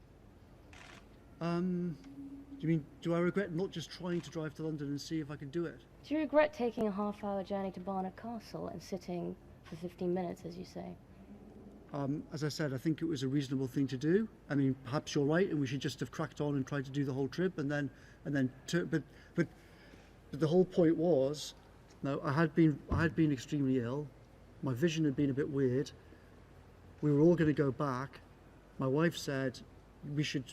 Do you mean, do I regret not just trying to drive to London and see if I can do it? Do you regret taking a half-hour journey to Barnard Castle and sitting for 15 minutes, as you say? As I said, I think it was a reasonable thing to do. I mean, perhaps you're right, and we should just have cracked on and tried to do the whole trip, but the whole point was, no, I had been extremely ill. My vision had been a bit weird. We were all going to go back. My wife said we should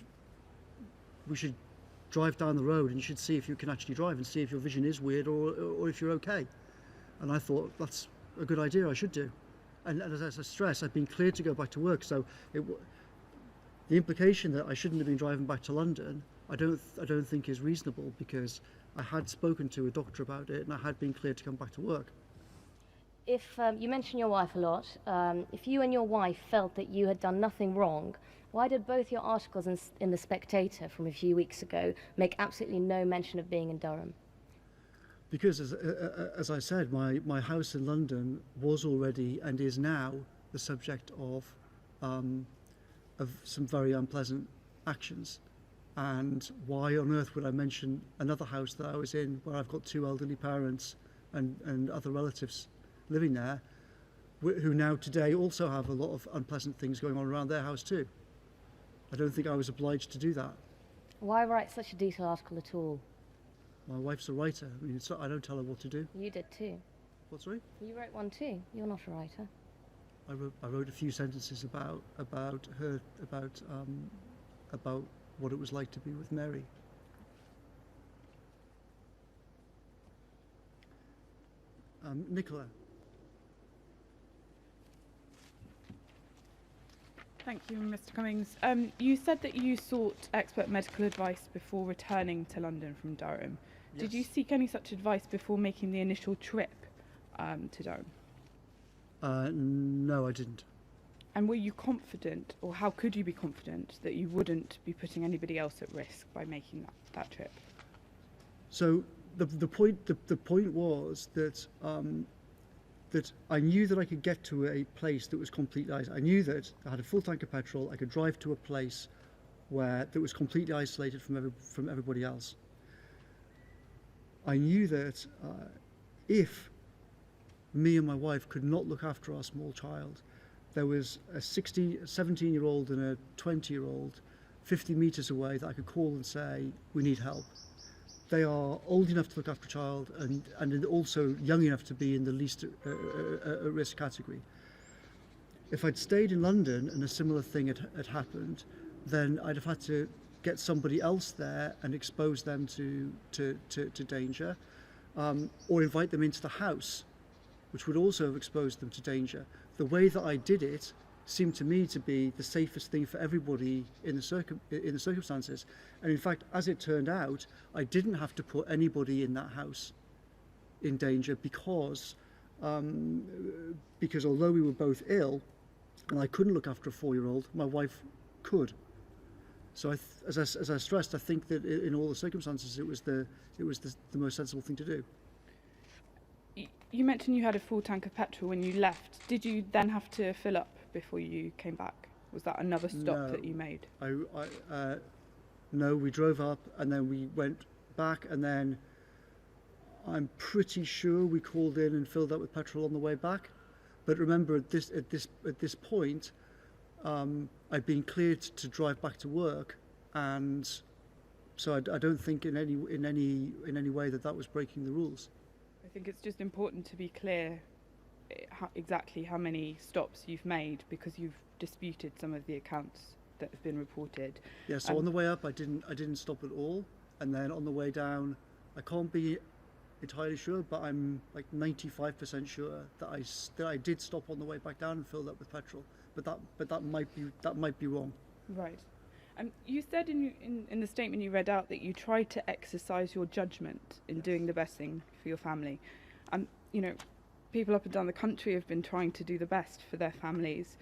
drive down the road and you should see if you can actually drive and see if your vision is weird or if you're okay. And I thought that's a good idea. I should do. And as I stress, I've been cleared to go back to work. So the implication that I shouldn't have been driving back to London, I don't think is reasonable, because I had spoken to a doctor about it and I had been cleared to come back to work. If you mention your wife a lot, if you and your wife felt that you had done nothing wrong, why did both your articles in The Spectator from a few weeks ago make absolutely no mention of being in Durham? Because, as I said, my house in London was already and is now the subject of some very unpleasant actions. And why on earth would I mention another house that I was in, where I've got 2 elderly parents and other relatives living there, who now today also have a lot of unpleasant things going on around their house too? I don't think I was obliged to do that. Why write such a detailed article at all? My wife's a writer. I mean, I don't tell her what to do. You did too. What, sorry? You wrote one too. You're not a writer. I wrote a few sentences about her, about what it was like to be with Mary. Nicola. Thank you, Mr. Cummings. You said that you sought expert medical advice before returning to London from Durham. Yes. Did you seek any such advice before making the initial trip to Durham? No, I didn't. And were you confident, or how could you be confident, that you wouldn't be putting anybody else at risk by making that trip? So the point was that that I knew that I could get to a place that was completely isolated. I knew that I had a full tank of petrol. I could drive to a place that was completely isolated from everybody else. I knew that if me and my wife could not look after our small child, there was a 17-year-old and a 20-year-old 50 metres away that I could call and say, we need help. They are old enough to look after a child and also young enough to be in the least risk category. If I'd stayed in London and a similar thing had happened, then I'd have had to get somebody else there and expose them to danger, or invite them into the house, which would also have exposed them to danger. The way that I did it seemed to me to be the safest thing for everybody in the circumstances. And in fact, as it turned out, I didn't have to put anybody in that house in danger because although we were both ill and I couldn't look after a 4-year-old, my wife could. So as I stressed, I think that in all the circumstances, it was the most sensible thing to do. You mentioned you had a full tank of petrol when you left. Did you then have to fill up before you came back? Was that another stop that you made? No, we drove up and then we went back, and then I'm pretty sure we called in and filled up with petrol on the way back. But remember, at this point, I'd been cleared to drive back to work, and so I don't think in any way that was breaking the rules. I think it's just important to be clear exactly how many stops you've made, because you've disputed some of the accounts that have been reported. Yeah, so on the way up I didn't stop at all, and then on the way down I can't be entirely sure, but I'm like 95% sure that I did stop on the way back down and filled up with petrol, but that might be wrong. Right. You said in the statement you read out that you tried to exercise your judgment in doing the best thing for your family. People up and down the country have been trying to do the best for their families.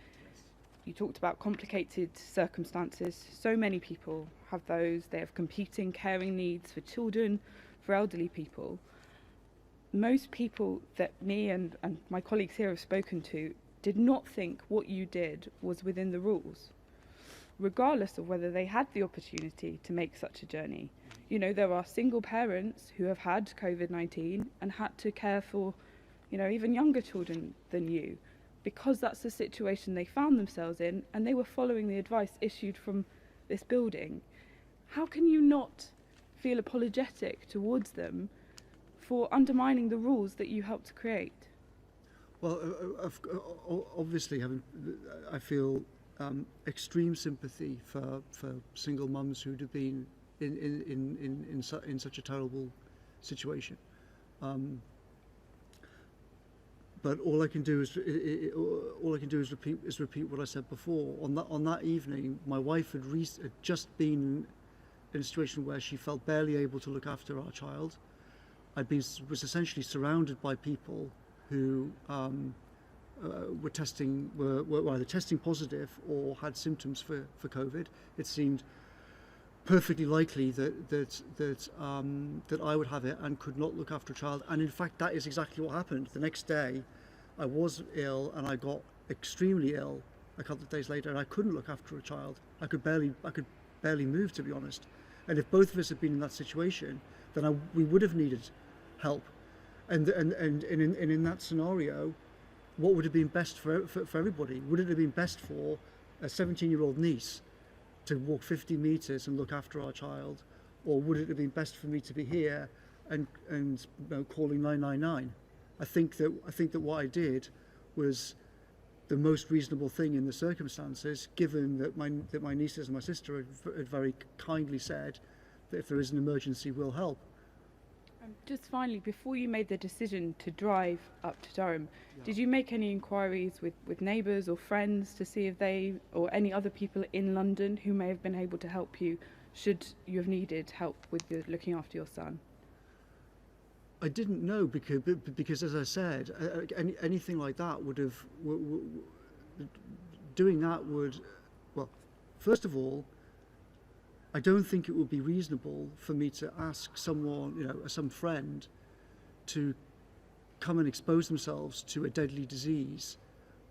You talked about complicated circumstances. So many people have those. They have competing caring needs for children, for elderly people. Most people that me and my colleagues here have spoken to did not think what you did was within the rules, regardless of whether they had the opportunity to make such a journey. There are single parents who have had COVID-19 and had to care for, even younger children than you. because that's the situation they found themselves in, and they were following the advice issued from this building. How can you not feel apologetic towards them for undermining the rules that you helped to create? Well, obviously, I feel extreme sympathy for single mums who'd have been in such a terrible situation. But all I can do is repeat what I said before. On that evening, my wife had just been in a situation where she felt barely able to look after our child. Was essentially surrounded by people who were either testing positive or had symptoms for COVID. It seemed perfectly likely that I would have it and could not look after a child. And in fact, that is exactly what happened. The next day, I was ill and I got extremely ill a couple of days later, and I couldn't look after a child. I could barely move, to be honest. And if both of us had been in that situation, then we would have needed help. And in that scenario, what would have been best for everybody? Would it have been best for a 17-year-old niece to walk 50 meters and look after our child, or would it have been best for me to be here and calling 999? I think that what I did was the most reasonable thing in the circumstances, given that my nieces and my sister had very kindly said that if there is an emergency, we'll help. Just finally, before you made the decision to drive up to Durham, did you make any inquiries with neighbours or friends to see if they or any other people in London who may have been able to help you should you have needed help with looking after your son? I didn't know because as I said, anything like that would have, doing that would, well, first of all, I don't think it would be reasonable for me to ask someone, some friend, to come and expose themselves to a deadly disease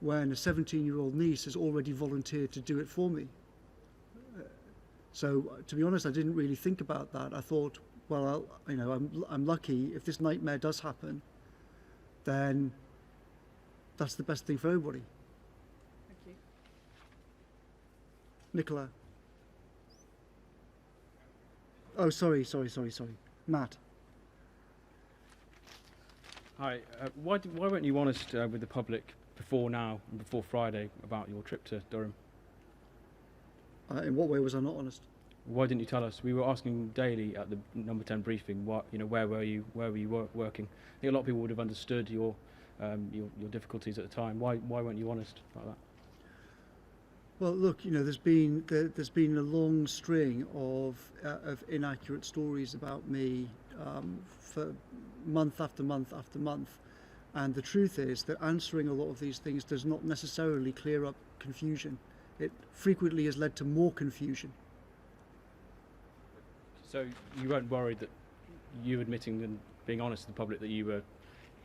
when a 17-year-old niece has already volunteered to do it for me. So, to be honest, I didn't really think about that. I thought, well, I'm lucky. If this nightmare does happen, then that's the best thing for everybody. Thank you. Nicola. Oh, sorry. Matt. Hi. Why weren't you honest with the public before now and before Friday about your trip to Durham? In what way was I not honest? Why didn't you tell us? We were asking daily at the number 10 briefing. Where were you? Where were you working? I think a lot of people would have understood your difficulties at the time. Why weren't you honest about that? Well, look, there's been a long string of inaccurate stories about me for month after month after month, and the truth is that answering a lot of these things does not necessarily clear up confusion. It frequently has led to more confusion. So you weren't worried that you admitting and being honest to the public that you were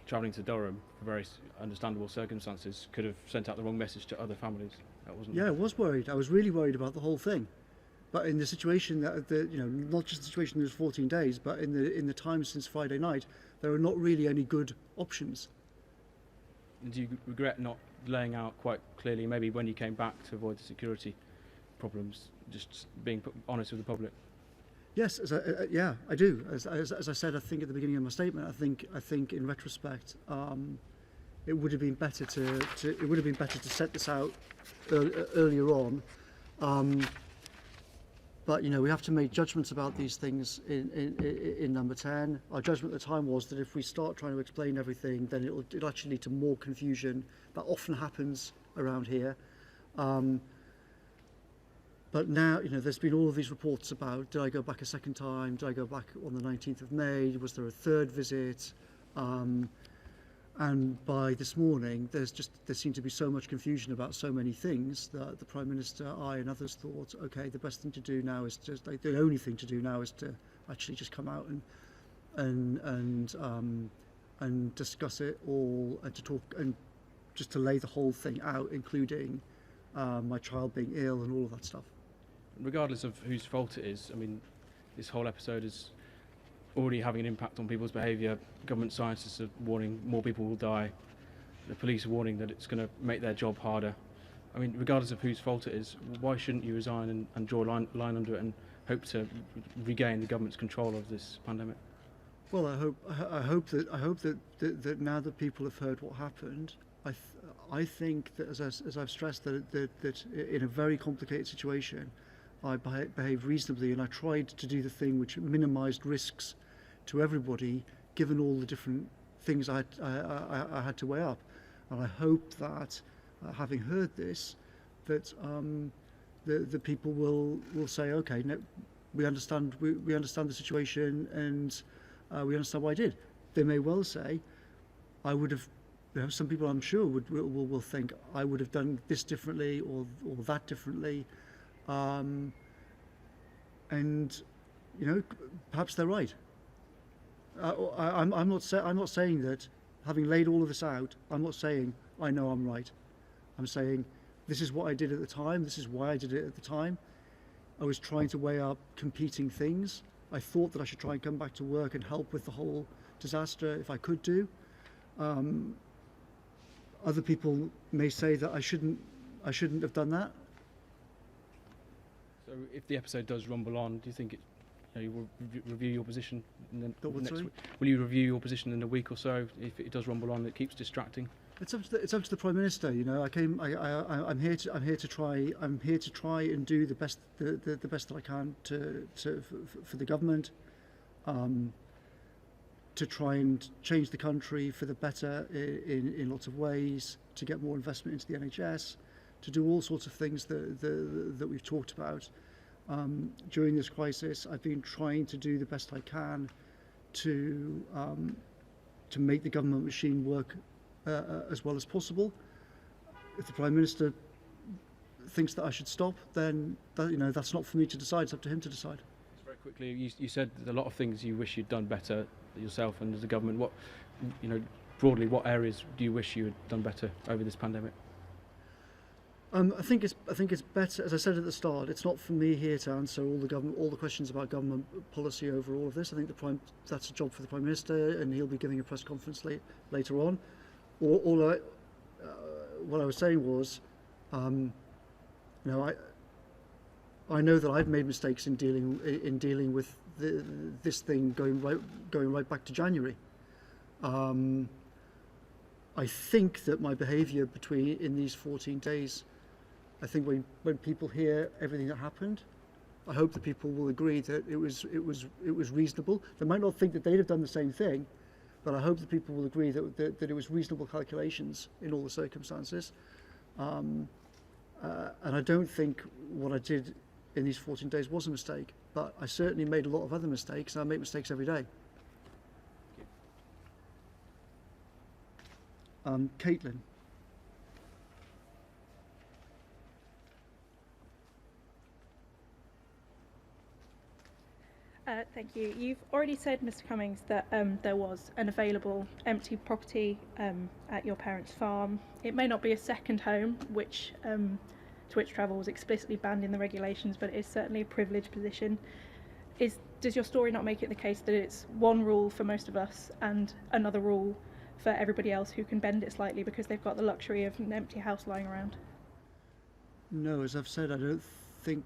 travelling to Durham for very understandable circumstances could have sent out the wrong message to other families? Yeah, I was worried. I was really worried about the whole thing. But in the situation not just the situation in those 14 days, but in the time since Friday night, there are not really any good options. And do you regret not laying out quite clearly, maybe when you came back to avoid the security problems, just being honest with the public? Yes, I do. As I said, I think at the beginning of my statement, I think in retrospect, it would have been better to set this out earlier on. But we have to make judgments about these things in number 10. Our judgment at the time was that if we start trying to explain everything, then it'll actually lead to more confusion. That often happens around here. But now, there's been all of these reports about, did I go back a second time? Did I go back on the 19th of May? Was there a third visit? And by this morning, there seemed to be so much confusion about so many things that the Prime Minister, I and others thought, okay, the best thing to do now is the only thing to do now is to actually just come out and discuss it all, and to talk and just to lay the whole thing out, including my child being ill and all of that stuff. Regardless of whose fault it is, I mean, this whole episode is already having an impact on people's behaviour. Government scientists are warning more people will die the police warning that it's going to make their job harder. I mean, regardless of whose fault it is, why shouldn't you resign and draw a line under it and hope to regain the government's control of this pandemic? Well, I hope that now that people have heard what happened, I think that as I've stressed that in a very complicated situation, I behaved reasonably, and I tried to do the thing which minimised risks to everybody, given all the different things I had to weigh up. And I hope that, having heard this, that the people will say, okay, no, we understand the situation, and we understand what I did. They may well say, I would have. Some people, I'm sure, will think I would have done this differently or that differently, and perhaps they're right. I'm not saying that, having laid all of this out, I'm not saying I know I'm right. I'm saying this is what I did at the time. This is why I did it at the time. I was trying to weigh up competing things. I thought that I should try and come back to work and help with the whole disaster if I could do. Other people may say that I shouldn't have done that. So, if the episode does rumble on, do you think you will review your position in the next week? Will you review your position in a week or so if it does rumble on? It keeps distracting. It's up to the Prime Minister. I'm here to try and do the best that I can for the government. To try and change the country for the better in lots of ways, to get more investment into the NHS, to do all sorts of things that we've talked about. During this crisis, I've been trying to do the best I can to make the government machine work as well as possible. If the Prime Minister thinks that I should stop, then that's not for me to decide. It's up to him to decide. Just very quickly, you said a lot of things you wish you'd done better yourself and as a government. What, broadly, what areas do you wish you had done better over this pandemic? I think it's better, as I said at the start. It's not for me here to answer all the questions about government policy over all of this. I think that's a job for the Prime Minister, and he'll be giving a press conference later on. What I was saying was, I know that I've made mistakes in dealing with this thing going right back to January. I think that my behaviour in these 14 days, I think when people hear everything that happened, I hope that people will agree that it was reasonable. They might not think that they'd have done the same thing, but I hope that people will agree that it was reasonable calculations in all the circumstances. And I don't think what I did in these 14 days was a mistake, but I certainly made a lot of other mistakes, and I make mistakes every day. Caitlin. Thank you. You've already said, Mr. Cummings, that there was an available empty property at your parents' farm. It may not be a second home, to which travel was explicitly banned in the regulations, but it is certainly a privileged position. Does your story not make it the case that it's one rule for most of us and another rule for everybody else who can bend it slightly because they've got the luxury of an empty house lying around? No, as I've said, I don't think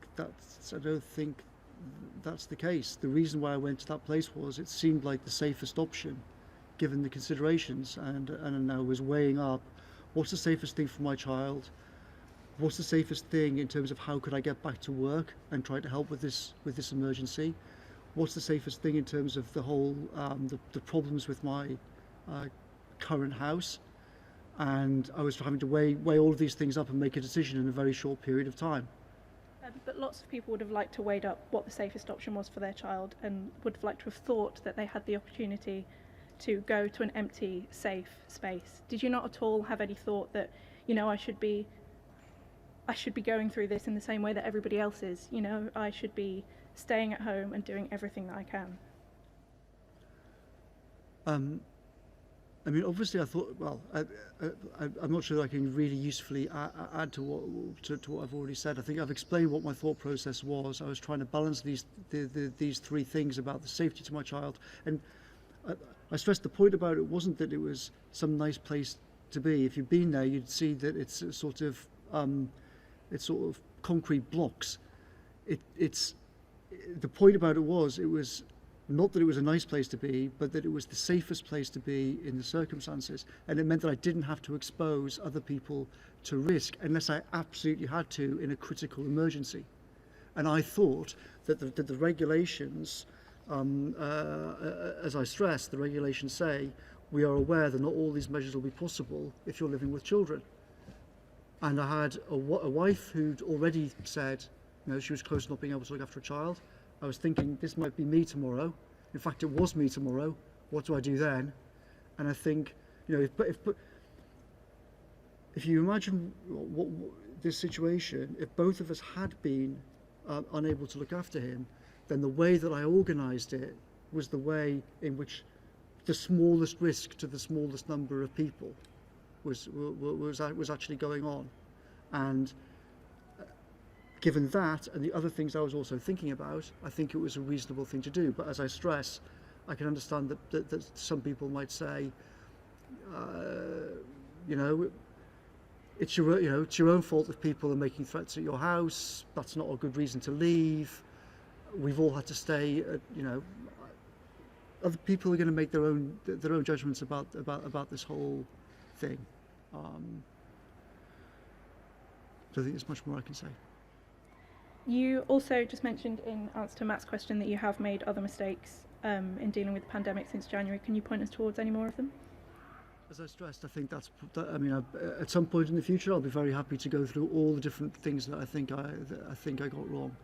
that's the case. The reason why I went to that place was it seemed like the safest option, given the considerations, and I was weighing up what's the safest thing for my child, what's the safest thing in terms of how could I get back to work and try to help with this emergency, what's the safest thing in terms of the whole the problems with my current house, and I was having to weigh all of these things up and make a decision in a very short period of time. But lots of people would have liked to weigh up what the safest option was for their child and would have liked to have thought that they had the opportunity to go to an empty, safe space. Did you not at all have any thought that, I should be going through this in the same way that everybody else is? I should be staying at home and doing everything that I can. Obviously I thought, I'm not sure that I can really usefully add to what I've already said. I think I've explained what my thought process was. I was trying to balance these three things about the safety to my child. And I stressed the point about it wasn't that it was some nice place to be. If you've been there, you'd see that it's sort of concrete blocks. It's the point about it was not that it was a nice place to be, but that it was the safest place to be in the circumstances, and it meant that I didn't have to expose other people to risk unless I absolutely had to in a critical emergency. And I thought that the regulations, as I stressed, the regulations say we are aware that not all these measures will be possible if you're living with children. And I had a wife who'd already said, she was close to not being able to look after a child. I was thinking, this might be me tomorrow. In fact, it was me tomorrow. What do I do then? And I think, if you imagine this situation, if both of us had been unable to look after him, then the way that I organised it was the way in which the smallest risk to the smallest number of people was actually going on. And given that and the other things I was also thinking about, I think it was a reasonable thing to do. But as I stress, I can understand that some people might say, it's your own fault if people are making threats at your house. That's not a good reason to leave. We've all had to stay. Other people are going to make their own judgments about this whole thing. So I think there's much more I can say. You also just mentioned in answer to Matt's question that you have made other mistakes in dealing with the pandemic since January. Can you point us towards any more of them? As I stressed, I think at some point in the future, I'll be very happy to go through all the different things that I think I got wrong.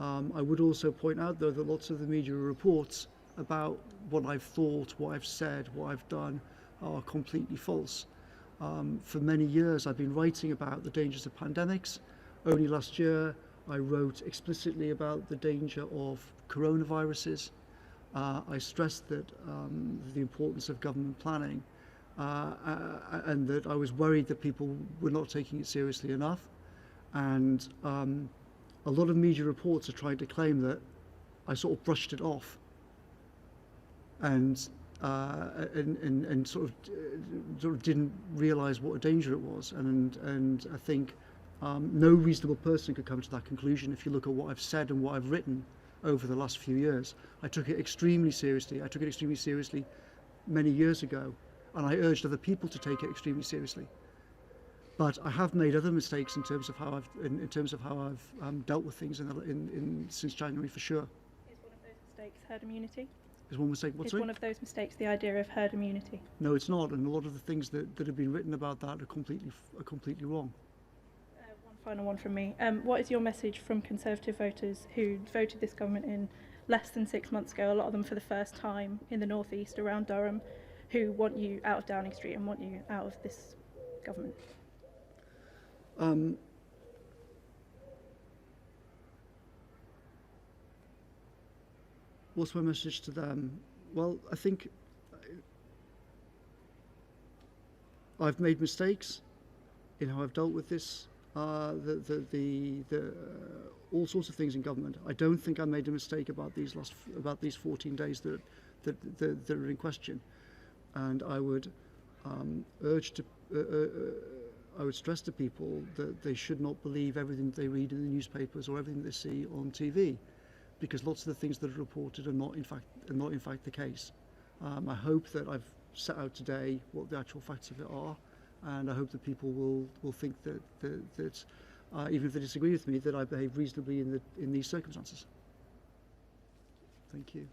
I would also point out, though, that lots of the media reports about what I've thought, what I've said, what I've done are completely false. For many years, I've been writing about the dangers of pandemics. Only last year, I wrote explicitly about the danger of coronaviruses. I stressed that the importance of government planning. And that I was worried that people were not taking it seriously enough. And a lot of media reports are trying to claim that I sort of brushed it off and sort of didn't realise what a danger it was. And I think no reasonable person could come to that conclusion if you look at what I've said and what I've written over the last few years. I took it extremely seriously. I took it extremely seriously many years ago. And I urged other people to take it extremely seriously. But I have made other mistakes in terms of how I've dealt with things since January, for sure. Is one of those mistakes herd immunity? Is one mistake? Is one of those mistakes the idea of herd immunity? No, it's not. And a lot of the things that have been written about that are completely wrong. One final one from me. What is your message from Conservative voters who voted this government in less than 6 months ago? A lot of them for the first time in the North East, around Durham, who want you out of Downing Street and want you out of this government? What's my message to them? Well, I think I've made mistakes in how I've dealt with this, all sorts of things in government. I don't think I made a mistake about these 14 days that are in question. And I would I would stress to people that they should not believe everything they read in the newspapers or everything they see on TV, because lots of the things that are reported are not in fact the case. I hope that I've set out today what the actual facts of it are, and I hope that people will think that even if they disagree with me, that I behave reasonably in these circumstances. Thank you.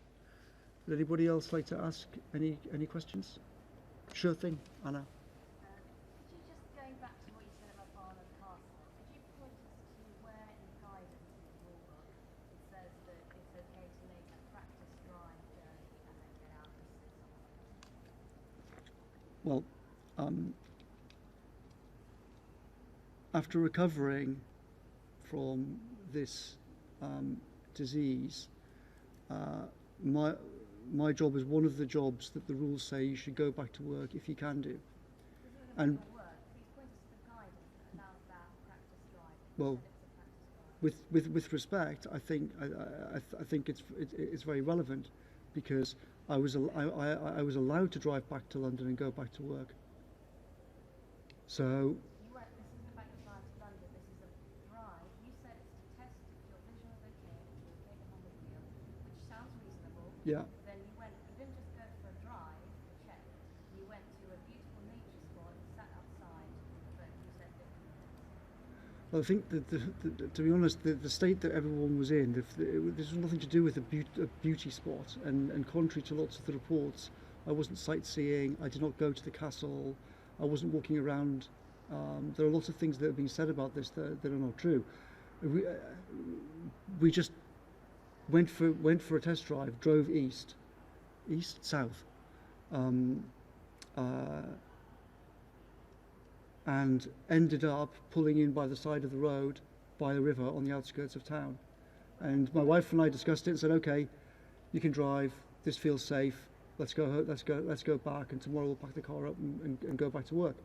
Would anybody else like to ask any questions? Sure thing, Anna. Just going back to what you said about Barnard Castle, could you point us to where in the guidance in the rule book it says that it's okay to make a practice drive journey and then get out and sit somewhere? Well, after recovering from this disease, my job is one of the jobs that the rules say you should go back to work if you can do. And well, with respect, I think it's very relevant, because I was allowed to drive back to London and go back to work. So You went, this isn't about your drive to London, this is a drive. You said it's to test if your vision was okay and you would take it home with you, which sounds reasonable. yeah. Then you went, you didn't just go for a drive to check. You went to a beautiful nature spot, sat outside, but you said different. Well, I think that, to be honest, the state that everyone was in, this was nothing to do with a beauty spot. And contrary to lots of the reports, I wasn't sightseeing, I did not go to the castle, I wasn't walking around. There are lots of things that have been said about this that are not true. We just went for a test drive, drove south, and ended up pulling in by the side of the road by the river on the outskirts of town. And my wife and I discussed it and said, okay, you can drive, this feels safe, let's go back, and tomorrow we'll pack the car up and go back to work.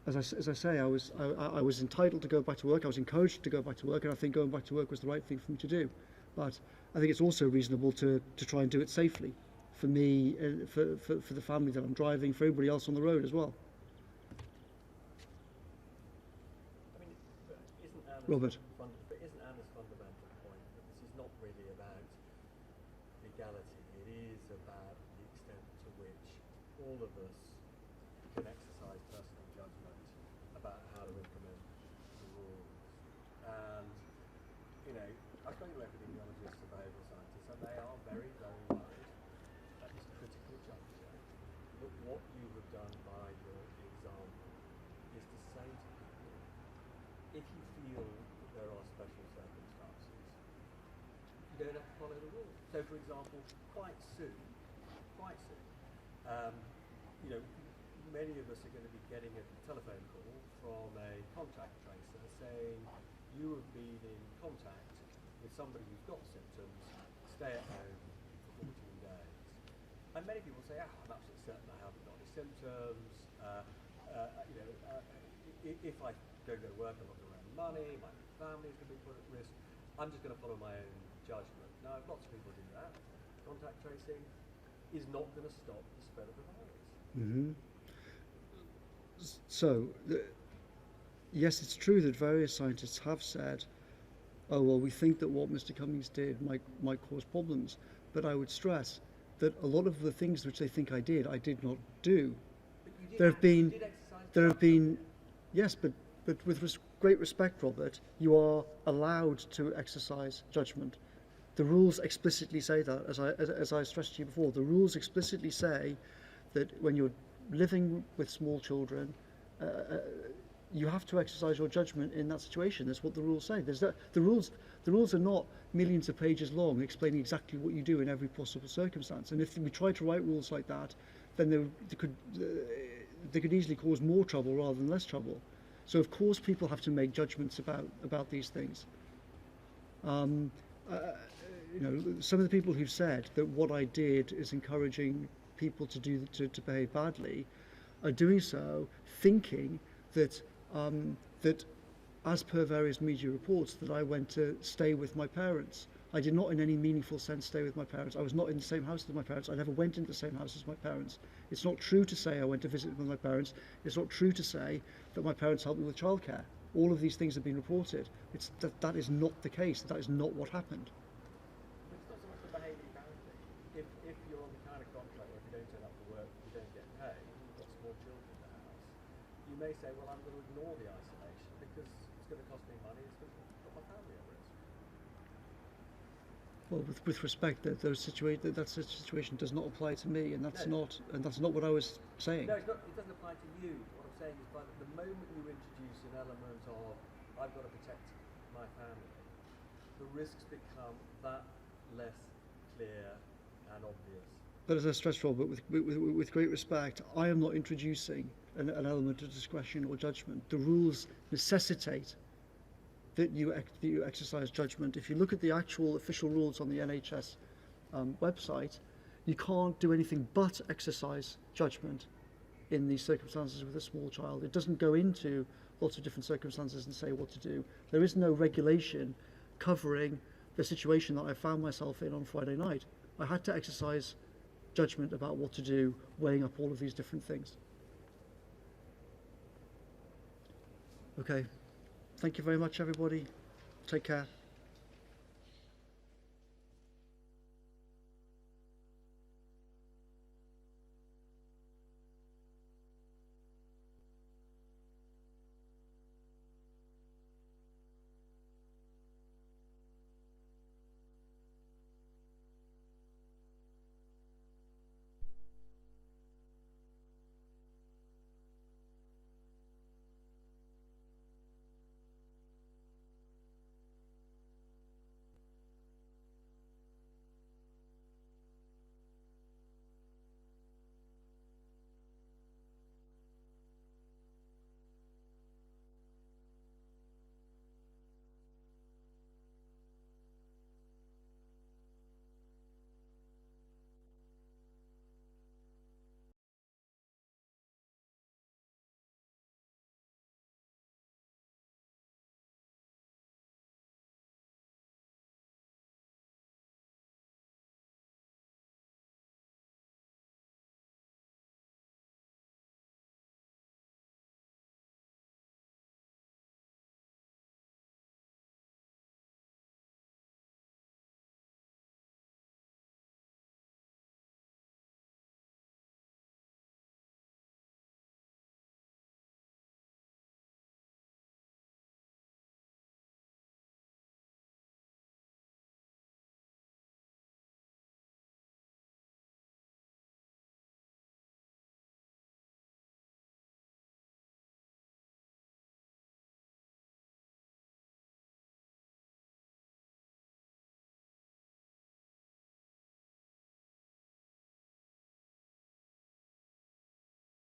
As I say, I was entitled to go back to work, I was encouraged to go back to work, and I think going back to work was the right thing for me to do. But I think it's also reasonable to try and do it safely, for me, for the family that I'm driving, for everybody else on the road as well. I mean, Robert. But isn't Anna's fundamental point that this is not really about legality? It is about the extent to which all of us can exercise personal judgment about how to implement the rules. And, you know, I've spoken to epidemiologists and behavioural scientists, and they are very, very worried at this critical juncture that what you have done by your example is to say to people, if you feel that there are special circumstances, you don't have to follow the rules. So, for example, quite soon, you know, many of us are going to be getting a telephone call from a contact tracer saying you have been in contact with somebody who's got symptoms, stay at home for 14 days. And many people say, I'm absolutely certain I haven't got any symptoms. You know, if I don't go to work, I'm not going to earn money, my family is going to be put at risk. I'm just going to follow my own judgment. Now, lots of people do that. Contact tracing is not going to stop the spread of the virus. Mm-hmm. So, yes, it's true that various scientists have said, oh, well, we think that what Mr. Cummings did might cause problems. But I would stress that a lot of the things which they think I did not do. There have been, yes, but with great respect, Robert, you are allowed to exercise judgment. The rules explicitly say that, as I stressed to you before. The rules explicitly say that when you're living with small children, you have to exercise your judgment in that situation. That's what the rules say. The rules are not millions of pages long explaining exactly what you do in every possible circumstance. And if we try to write rules like that, then they could easily cause more trouble rather than less trouble. So of course people have to make judgments about these things. You know, some of the people who've said that what I did is encouraging people to behave badly are doing so thinking that that as per various media reports that I went to stay with my parents. I did not in any meaningful sense stay with my parents. I was not in the same house as my parents. I never went into the same house as my parents. It's not true to say I went to visit with my parents. It's not true to say that my parents helped me with childcare. All of these things have been reported. That is not the case. That is not what happened. It's not so much the behaviour penalty. If you're on the kind of contract where if you don't turn up for work, you don't get paid, you've got small children in the house, you may say, well, I'm going to ignore the isolation because it's going to cost me money, it's going to put my family at risk. Well, with respect, that situation does not apply to me, and that's not what I was saying. No, it doesn't apply to you. What I'm saying is, by the moment you introduce an element of I've got to protect my family, the risks become that less clear and obvious. But as I stressed, Robert, with great respect, I am not introducing an element of discretion or judgment. The rules necessitate that you exercise judgment. If you look at the actual official rules on the NHS website, you can't do anything but exercise judgment in these circumstances with a small child. It doesn't go into lots of different circumstances and say what to do. There is no regulation covering the situation that I found myself in on Friday night. I had to exercise judgment about what to do, weighing up all of these different things. Okay. Thank you very much, everybody. Take care.